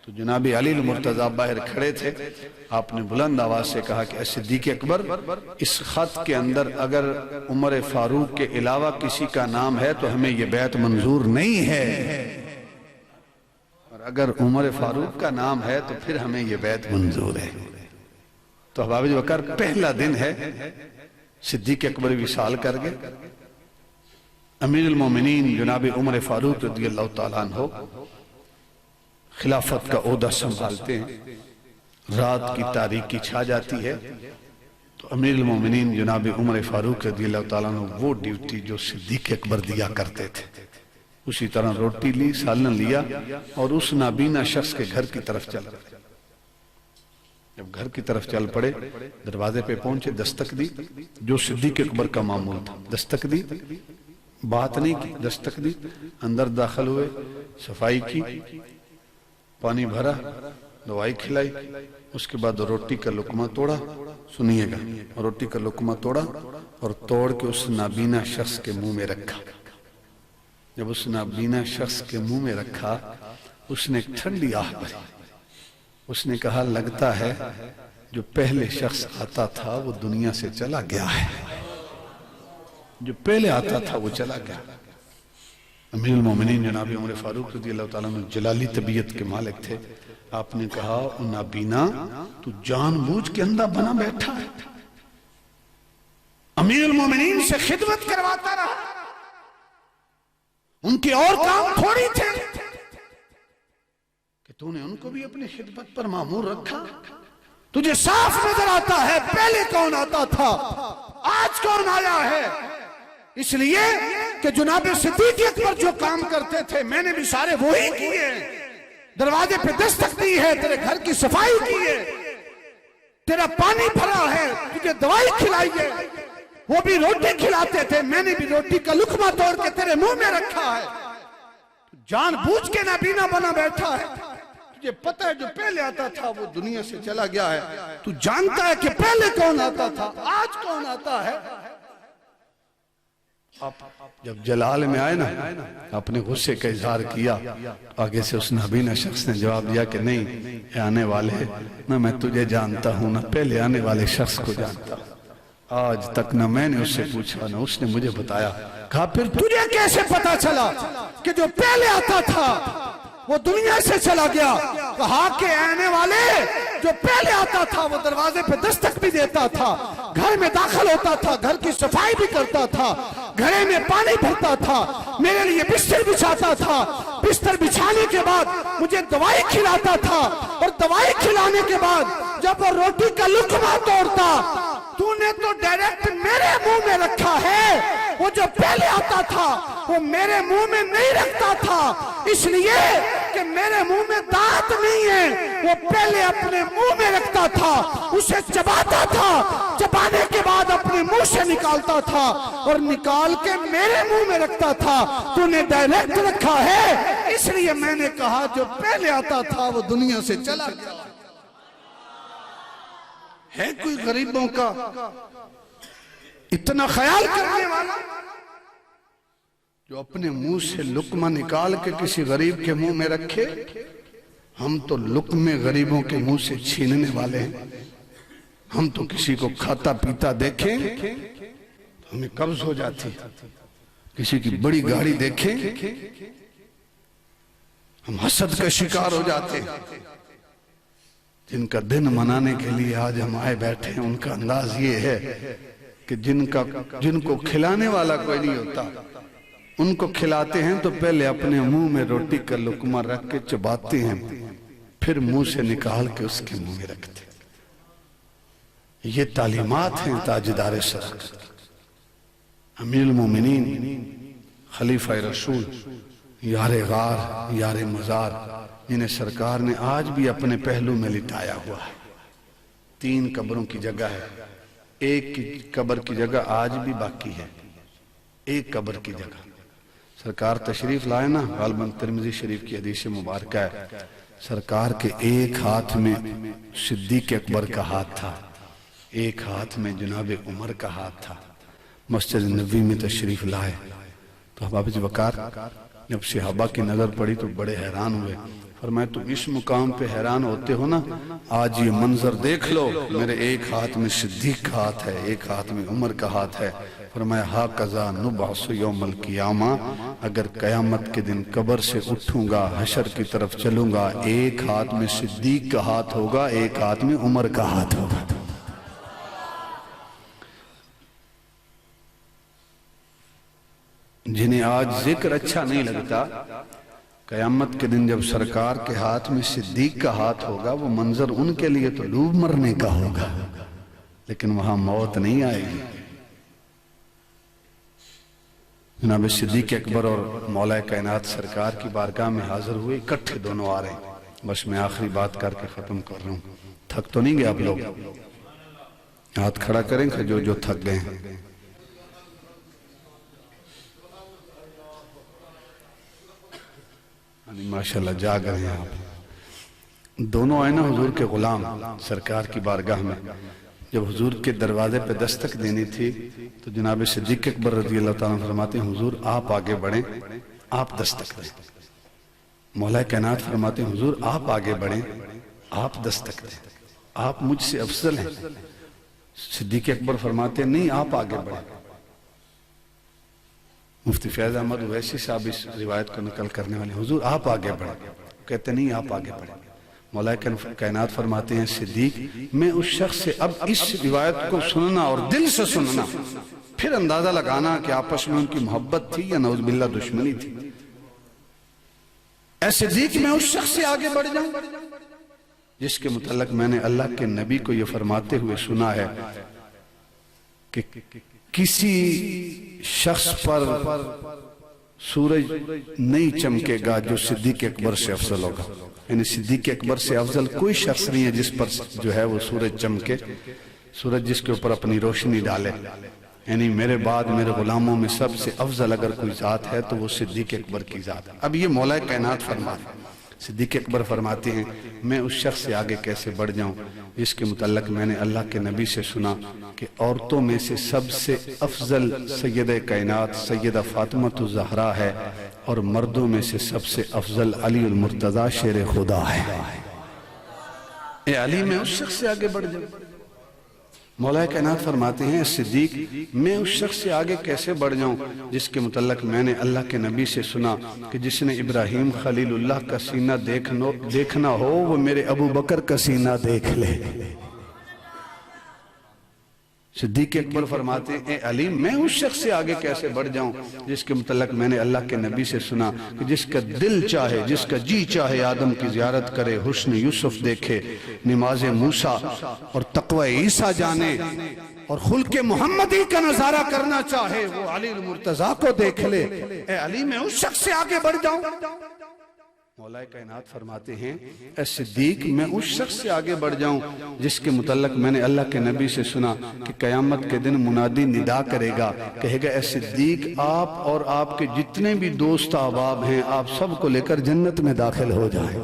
تو جناب علی المرتضیٰ باہر کھڑے تھے, آپ نے بلند آواز سے کہا کہ اے صدیق اکبر, اس خط کے اندر اگر عمر فاروق کے علاوہ کسی کا نام ہے تو ہمیں یہ بیعت منظور نہیں ہے, اور اگر عمر فاروق کا نام ہے تو پھر ہمیں یہ بیعت منظور ہے. تو احباب بکر پہلا دن ہے, صدیق اکبر وصال کر گئے. امیر المومنین جناب عمر فاروق رضی اللہ تعالیٰ عنہ خلافت کا عہدہ سنبھالتے ہیں. رات کی تاریکی چھا جاتی ہے تو امیر المومنین جناب عمر فاروق رضی اللہ تعالیٰ عنہ وہ ڈیوٹی جو صدیق اکبر دیا کرتے تھے, اسی طرح روٹی لی, سالن لیا اور اس نابینا شخص کے گھر کی طرف چل پڑے. جب گھر کی طرف چل پڑے, دروازے پہ پہنچے, دستک دی, جو صدیق اکبر کا معمول تھا. دستک دی, بات نہیں کی, دستک دی, اندر داخل ہوئے, صفائی کی, پانی بھرا, دوائی کھلائی, اس کے بعد روٹی کا لقمہ توڑا. سنیے گا, روٹی کا لقمہ توڑا اور توڑ کے اس نابینا شخص کے منہ میں رکھا. جب اس نابینا شخص کے منہ میں رکھا, اس نے ایک ٹھنڈی آہ بھری. اس نے کہا لگتا ہے جو پہلے شخص آتا تھا وہ دنیا سے چلا گیا ہے, جو پہلے آتا تھا وہ چلا گیا. امیر المومنین جناب عمر فاروق رضی اللہ تعالیٰ عنہ جلالی طبیعت کے مالک تھے. آپ نے کہا نابینا تو جان بوجھ کے اندھا بنا بیٹھا ہے, امیر المومنین سے خدمت کرواتا رہا, ان کے اور کام تھوڑی تھے کہ تو نے ان کو بھی اپنی خدمت پر مامور رکھا. تجھے صاف نظر آتا ہے پہلے کون آتا تھا, آج کون آیا ہے. اس لیے کہ جناب صدیق اکبر جو کام کرتے تھے میں نے بھی سارے وہی کیے. دروازے پہ دستک دی ہے, تیرے گھر کی صفائی کی ہے, تیرا پانی بھرا ہے, تجھے دوائی کھلائی ہے. وہ بھی روٹی کھلاتے تھے, میں نے بھی روٹی کا لقمہ توڑ کے تیرے منہ میں رکھا ہے. جان بوجھ کے نابینا بنا بیٹھا ہے. تجھے پتہ ہے جو پہلے آتا تھا وہ دنیا سے چلا گیا ہے. تو جانتا ہے کہ پہلے کون آتا تھا, آج کون آتا ہے. جب جلال میں آئے نا, اپنے غصے کا اظہار کیا. آگے سے اس نابینا شخص نے جواب دیا کہ نہیں, یہ آنے والے نہ میں تجھے جانتا ہوں نہ پہلے آنے والے شخص کو جانتا ہوں. آج تک نہ میں نے اس سے پوچھا نہ اس نے مجھے بتایا. کہا پھر تجھے کیسے پتا چلا کہ جو پہلے آتا تھا وہ دنیا سے چلا گیا. کہا کہ آنے والے جو پہلے آتا تھا وہ دروازے پہ دستک بھی دیتا تھا, گھر میں داخل ہوتا تھا, گھر کی صفائی بھی کرتا تھا, گھڑے میں پانی بھرتا تھا, میرے لیے بستر بچھاتا تھا, بستر بچھانے کے بعد مجھے دوائی کھلاتا تھا, اور دوائی کھلانے کے بعد جب وہ روٹی کا لقمہ توڑتا تو نے تو ڈائریکٹ میرے منہ میں رکھا ہے. وہ جو پہلے آتا تھا وہ میرے منہ میں نہیں رکھتا تھا, اس لیے کہ میرے منہ میں دانت نہیں ہے. وہ پہلے اپنے منہ میں رکھتا تھا, اسے چباتا تھا, چبانے کے بعد اپنے منہ سے نکالتا تھا اور نکال کے میرے منہ میں رکھتا تھا. تو نے ڈائریکٹ رکھا ہے, اس لیے میں نے کہا جو پہلے آتا تھا وہ دنیا سے چلا گیا. ہے کوئی غریبوں کا اتنا خیال کرنے والا جو اپنے منہ سے لقمہ نکال کے کسی غریب کے منہ میں رکھے؟ ہم تو لقمے غریبوں کے منہ سے چھیننے والے ہیں. ہم تو کسی کو کھاتا پیتا دیکھیں تو ہمیں قبض ہو جاتی, کسی کی بڑی گاڑی دیکھیں ہم حسد کا شکار ہو جاتے. جن کا دن منانے کے لیے آج ہم آئے بیٹھے ہیں ان کا انداز یہ ہے کہ جن کو کھلانے والا کوئی نہیں ہوتا, ان کو کھلاتے ہیں تو پہلے اپنے منہ میں روٹی کا لقمہ رکھ کے چباتے ہیں, پھر منہ سے نکال کے اس کے منہ میں رکھتے. یہ تعلیمات ہیں تاجدار صداقت, امیر المومنین, خلیفہ رسول, یار غار, یار مزار, جنہیں سرکار نے آج بھی اپنے پہلو میں لٹایا ہوا ہے. 3 قبروں کی جگہ ہے, ایک کی قبر کی جگہ آج بھی باقی ہے. ایک قبر کی جگہ سرکار تشریف لائے نا، غالباً ترمذی شریف کی حدیث مبارکہ ہے، سرکار کے ایک ہاتھ میں صدیق اکبر کا ہاتھ تھا، ایک ہاتھ میں جناب عمر کا ہاتھ تھا، مسجد نبوی میں تشریف لائے تو احباب وقار جب صحابہ کی نظر پڑی تو بڑے حیران ہوئے، فرمایا تم اس مقام پہ حیران ہوتے ہو نا، آج یہ منظر دیکھ لو، میرے ایک ہاتھ میں صدیق کا ہاتھ ہے، ایک ہاتھ میں عمر کا ہاتھ ہے، فرمایا ہاکذا نبعث یوم القیامہ، اگر قیامت کے دن قبر سے اٹھوں گا حشر کی طرف چلوں گا، ایک ہاتھ میں صدیق کا ہاتھ ہوگا، ایک ہاتھ میں عمر کا ہاتھ ہوگا۔ جنہیں آج ذکر اچھا نہیں لگتا، قیامت کے دن جب سرکار کے ہاتھ میں صدیق کا ہاتھ ہوگا، وہ منظر ان کے لیے تو ڈوب مرنے کا ہوگا، لیکن وہاں موت نہیں آئے گی۔ جناب صدیق اکبر اور مولا کائنات سرکار کی بارگاہ میں حاضر ہوئے، اکٹھے دونوں آ رہے ہیں۔ بس میں آخری بات کر کے ختم کر رہا ہوں، تھک تو نہیں گئے آپ لوگ؟ ہاتھ کھڑا کریں کہ جو تھک گئے ہیں۔ ماشاءاللہ جاگ رہے ہیں آپ دونوں آئے نا حضور کے غلام سرکار کی بارگاہ میں، جب حضور کے دروازے پہ دستک دینی تھی تو جناب صدیق اکبر رضی اللہ تعالیٰ فرماتے ہیں حضور آپ آگے بڑھیں، آپ دستک دیں۔ مولا کائنات فرماتے ہیں حضور آپ آگے بڑھیں، آپ دستک دیں، آپ مجھ سے افضل ہیں۔ صدیق اکبر فرماتے ہیں نہیں آپ آگے بڑھیں۔ مفتی فیض احمد اویسی صاحب اس روایت کو نقل کرنے والے، حضور آپ آگے بڑھیں، کہتے نہیں آپ آگے بڑھیں۔ مولا کائنات فرماتے ہیں صدیق میں اس شخص سے اب اس روایت کو سننا اور دل سے سننا، پھر اندازہ لگانا کہ آپس میں ان کی محبت تھی یا نعوذ باللہ دشمنی تھی۔ اے صدیق میں اس شخص سے آگے بڑھ جاؤں جس کے متعلق میں نے اللہ کے نبی کو یہ فرماتے ہوئے سنا ہے کہ کسی شخص پر سورج نہیں چمکے گا جو صدیق اکبر سے افضل ہوگا، یعنی صدیق اکبر سے افضل کوئی شخص نہیں ہے جس پر جو ہے وہ سورج چمکے، سورج جس کے اوپر اپنی روشنی ڈالے، یعنی میرے بعد میرے غلاموں میں سب سے افضل اگر کوئی ذات ہے تو وہ صدیق اکبر کی ذات ہے۔ اب یہ مولا کائنات فرماتے ہیں، صدیق اکبر فرماتے ہیں میں اس شخص سے آگے کیسے بڑھ جاؤں جس کے متعلق میں نے اللہ کے نبی سے سنا کہ عورتوں میں سے سب سے افضل سیدہ کائنات سیدہ فاطمۃ الزہرا ہے اور مردوں میں سے سب سے افضل علی المرتضی شیر خدا ہے۔ اے علی میں اس شخص سے آگے بڑھ جاؤں۔ مولا کائنات فرماتے ہیں صدیق میں اس شخص سے آگے کیسے بڑھ جاؤں جس کے متعلق میں نے اللہ کے نبی سے سنا کہ جس نے ابراہیم خلیل اللہ کا سینہ دیکھنا ہو وہ میرے ابو بکر کا سینہ دیکھ لے۔ صدیق اکبر فرماتے ہیں اے علی میں اس شخص سے آگے کیسے بڑھ جاؤں جس کے متعلق میں نے اللہ کے نبی سے سنا کہ جس کا دل چاہے جس کا جی چاہے آدم کی زیارت کرے، حسن یوسف دیکھے، نماز موسیٰ اور تقوی عیسیٰ جانے اور خلق محمدی کا نظارہ کرنا چاہے وہ علی المرتضی کو دیکھ لے۔ اے علی میں اس شخص سے آگے بڑھ جاؤں۔ مولا کائنات فرماتے ہیں اے صدیق میں اس شخص سے آگے بڑھ جاؤں جس کے متعلق میں نے اللہ کے نبی سے سنا کہ قیامت کے دن منادی ندا کرے گا، کہے گا اے صدیق آپ اور آپ کے جتنے بھی دوست احباب ہیں آپ سب کو لے کر جنت میں داخل ہو جائیں۔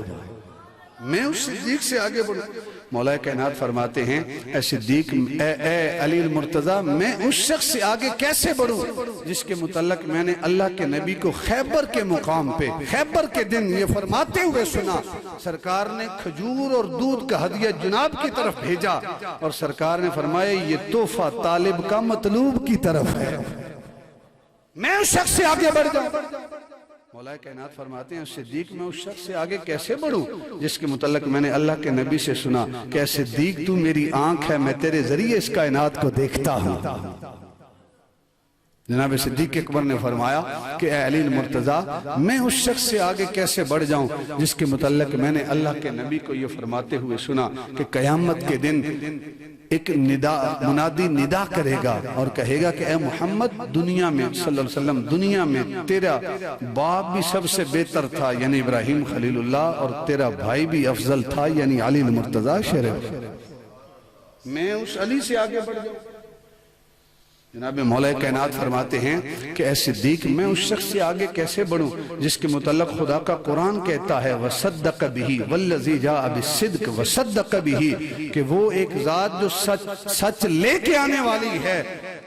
میں اس صدیق سے آگے بڑھوں۔ مولا کائنات فرماتے ہیں اے صدیق اے علی المرتضی میں اس شخص سے آگے کیسے بڑھوں جس کے متعلق میں نے اللہ کے نبی کو خیبر کے مقام پہ خیبر کے دن یہ فرماتے ہوئے سنا، سرکار نے کھجور اور دودھ کا ہدیہ جناب کی طرف بھیجا اور سرکار نے فرمایا یہ تحفہ طالب کا مطلوب کی طرف ہے، میں اس شخص سے آگے بڑھ جاؤں۔ مولا کائنات فرماتے ہیں صدیق میں اس شخص سے آگے کیسے بڑھوں جس کے متعلق میں نے اللہ کے نبی سے سنا کہ اے صدیق تو میری آنکھ ہے میں تیرے ذریعے اس کائنات کو دیکھتا ہوں۔ جناب صدیق اکبر نے فرمایا کہ اے علی المرتضی میں اس شخص سے آگے کیسے بڑھ جاؤں جس کے متعلق میں نے اللہ کے نبی کو یہ فرماتے ہوئے سنا کہ قیامت کے دن ایک منادی ندا کرے گا اور کہے گا کہ اے محمد دنیا میں صلی اللہ علیہ وسلم دنیا میں تیرا باپ بھی سب سے بہتر تھا یعنی ابراہیم خلیل اللہ اور تیرا بھائی بھی افضل تھا یعنی علی المرتضی شیر۔ میں اس علی سے آگے بڑھ جاؤں۔ جناب مولا کائنات فرماتے ہیں کہ اے صدیق میں اس شخص سے آگے کیسے بڑھوں جس کے متعلق خدا کا قرآن کہتا ہے وَصَدَّقَ بِهِ وَالَّذِي جَاءَ بِالصِّدْقِ وَصَدَّقَ بِهِ کہ وہ ایک ذات جو سچ لے کے آنے والی ہے،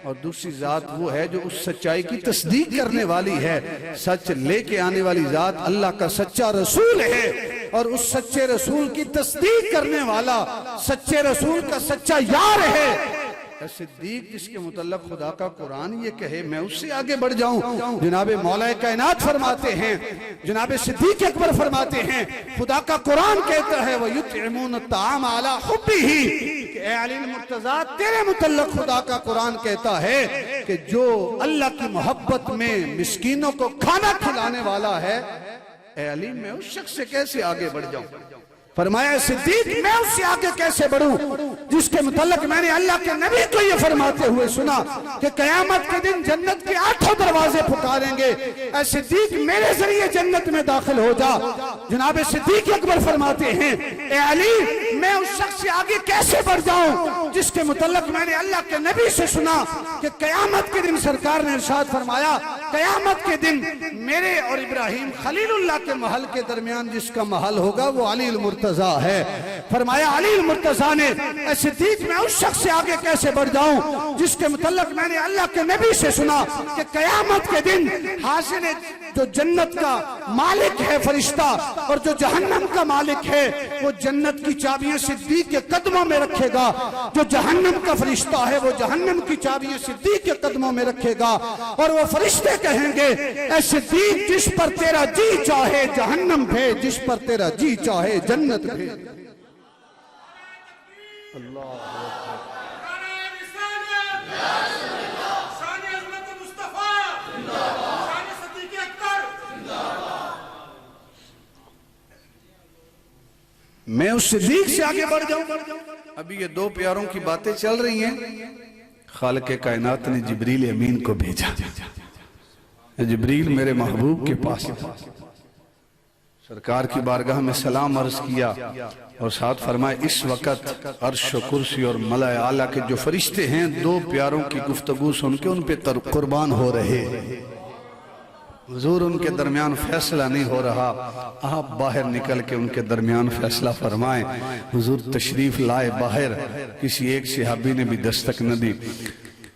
اور دوسری ذات وہ ہے جو اس سچائی کی تصدیق کرنے والی ہے۔ سچ لے کے آنے والی ذات اللہ کا سچا رسول ہے، اور اس سچے رسول کی تصدیق کرنے والا سچے رسول کا سچا یار ہے۔ صدیق جس کے متعلق خدا کا قرآن یہ کہے میں اس سے آگے بڑھ جاؤں۔ جناب مولا کائنات فرماتے ہیں، جناب صدیق اکبر فرماتے ہیں، خدا کا قرآن کہتا ہے وَيُطْعِمُونَ الطَّعَامَ عَلَىٰ حُبِّهِ کہ اے علی المرتضیٰ تیرے متعلق خدا کا قرآن کہتا ہے کہ جو اللہ کی محبت میں مسکینوں کو کھانا کھلانے والا ہے، اے علی میں اس شخص سے کیسے آگے بڑھ جاؤں؟ فرمایا صدیق میں اس سے آگے کیسے بڑھوں جس کے متعلق میں نے اللہ کے نبی کو یہ فرماتے ہوئے سنا کہ قیامت کے دن جنت کے 8 دروازے پکاریں گے، اے صدیق میرے ذریعے جنت میں داخل ہو جا۔ جناب صدیق اکبر فرماتے ہیں اے علی میں اس شخص سے آگے کیسے بڑھ جاؤں جس کے متعلق میں نے اللہ کے نبی سے سنا کہ قیامت کے دن سرکار نے ارشاد فرمایا قیامت کے دن میرے اور ابراہیم خلیل اللہ کے محل کے درمیان جس کا محل ہوگا وہ علی المرتضیٰ ہے۔ فرمایا علی المرتضیٰ نے اے صدیق میں اس شخص سے آگے کیسے بڑھ جاؤں جس کے متعلق میں نے اللہ کے نبی سے سنا کہ قیامت کے دن حاصل جو جنت کا مالک ہے فرشتہ اور جو جہنم کا مالک ہے وہ جنت کی چابیاں صدیق کے قدموں میں رکھے گا، جو جہنم کا فرشتہ ہے وہ جہنم کی چابیاں صدیق کے قدموں میں رکھے گا، اور وہ فرشتے کہیں گے اے صدیق جس پر تیرا جی چاہے جہنم بھیج، جس پر تیرا جی چاہے جنت بھیج۔ میں اس صدیق سے آگے بڑھ جاؤں۔ ابھی یہ 2 پیاروں کی باتیں چل رہی ہیں، خالق کائنات نے جبریل امین کو بھیجا۔ جبریل میرے محبوب کے پاس سرکار کی بارگاہ میں سلام عرض کیا اور ساتھ فرمائے اس وقت عرش و کرسی اور ملائے اعلیٰ کے جو فرشتے ہیں 2 پیاروں کی گفتگو سن کے ان پہ قربان ہو رہے، حضور ان کے درمیان فیصلہ نہیں ہو رہا، آپ باہر نکل کے ان کے درمیان فیصلہ فرمائیں۔ حضور تشریف لائے باہر، کسی ایک صحابی نے بھی دستک نہ دی،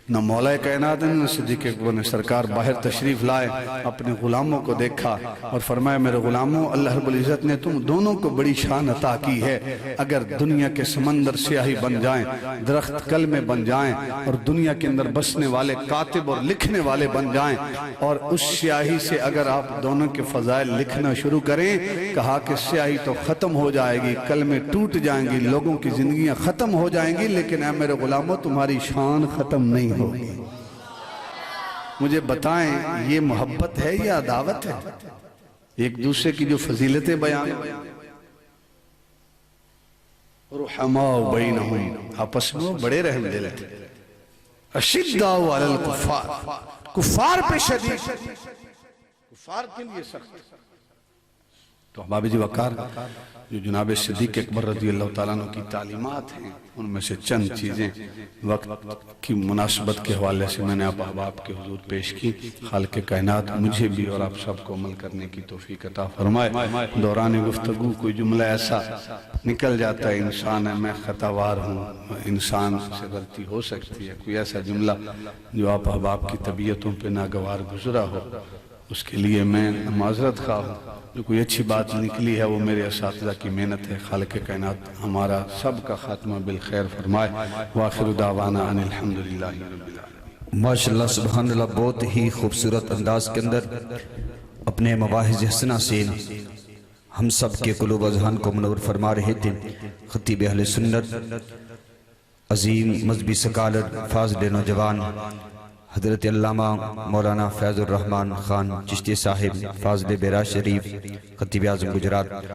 نہ مولا کائنات نے نہ صدیق اکبر نے۔ سرکار باہر تشریف لائے، اپنے غلاموں کو دیکھا اور فرمایا میرے غلاموں اللہ رب العزت نے تم دونوں کو بڑی شان عطا کی ہے، اگر دنیا کے سمندر سیاہی بن جائیں، درخت کلمے بن جائیں اور دنیا کے اندر بسنے والے کاتب اور لکھنے والے بن جائیں، اور اس سیاہی سے اگر آپ دونوں کے فضائل لکھنا شروع کریں، کہا کہ سیاہی تو ختم ہو جائے گی، کلمے ٹوٹ جائیں گی، لوگوں کی زندگیاں ختم ہو جائیں گی، لیکن اے میرے غلاموں تمہاری شان ختم نہیں ہوگی۔ مجھے بتائیں یہ محبت ہے یا عداوت ہے؟ ایک دوسرے کی جو فضیلتیں بیان، رحماء بینہم آپس میں بڑے رحم دل تھے، اشداء علی الکفار کفار پہ شدید، کفار کے لیے سخت۔ تو احباب جی وقار جو جناب صدیق اکبر رضی اللہ تعالیٰ عنہ کی تعلیمات ہیں ان میں سے چند چیزیں وقت کی مناسبت کے حوالے سے میں نے آپ احباب کے حضور پیش کی۔ خالق کائنات مجھے بھی اور آپ سب کو عمل کرنے کی توفیق عطا فرمائے۔ دوران گفتگو کوئی جملہ ایسا نکل جاتا ہے، انسان ہے میں خطاوار ہوں، انسان سے غلطی ہو سکتی ہے، کوئی ایسا جملہ جو آپ احباب کی طبیعتوں پہ ناگوار گزرا ہو اس کے لیے میں معذرت خواہ ہوں۔ جو کوئی اچھی بات نکلی ہے وہ میرے اساتذہ کی محنت ہے۔ خالق کائنات ہمارا سب کا خاتمہ بالخیر فرمائے۔ وآخر دعوانا ان الحمدللہ رب العالمین۔ ماشاءاللہ سبحان اللہ، بہت ہی خوبصورت انداز کے اندر اپنے مواہج حسنہ سے ہم سب کے قلوب اذہان کو منور فرما رہے تھے خطیب اہل سنت، عظیم مذہبی سکالر، فاضل نوجوان حضرت علامہ مولانا فیض الرحمن خان چشتی صاحب، فاضل بیراج شریف، خطیب اعظم گجرات۔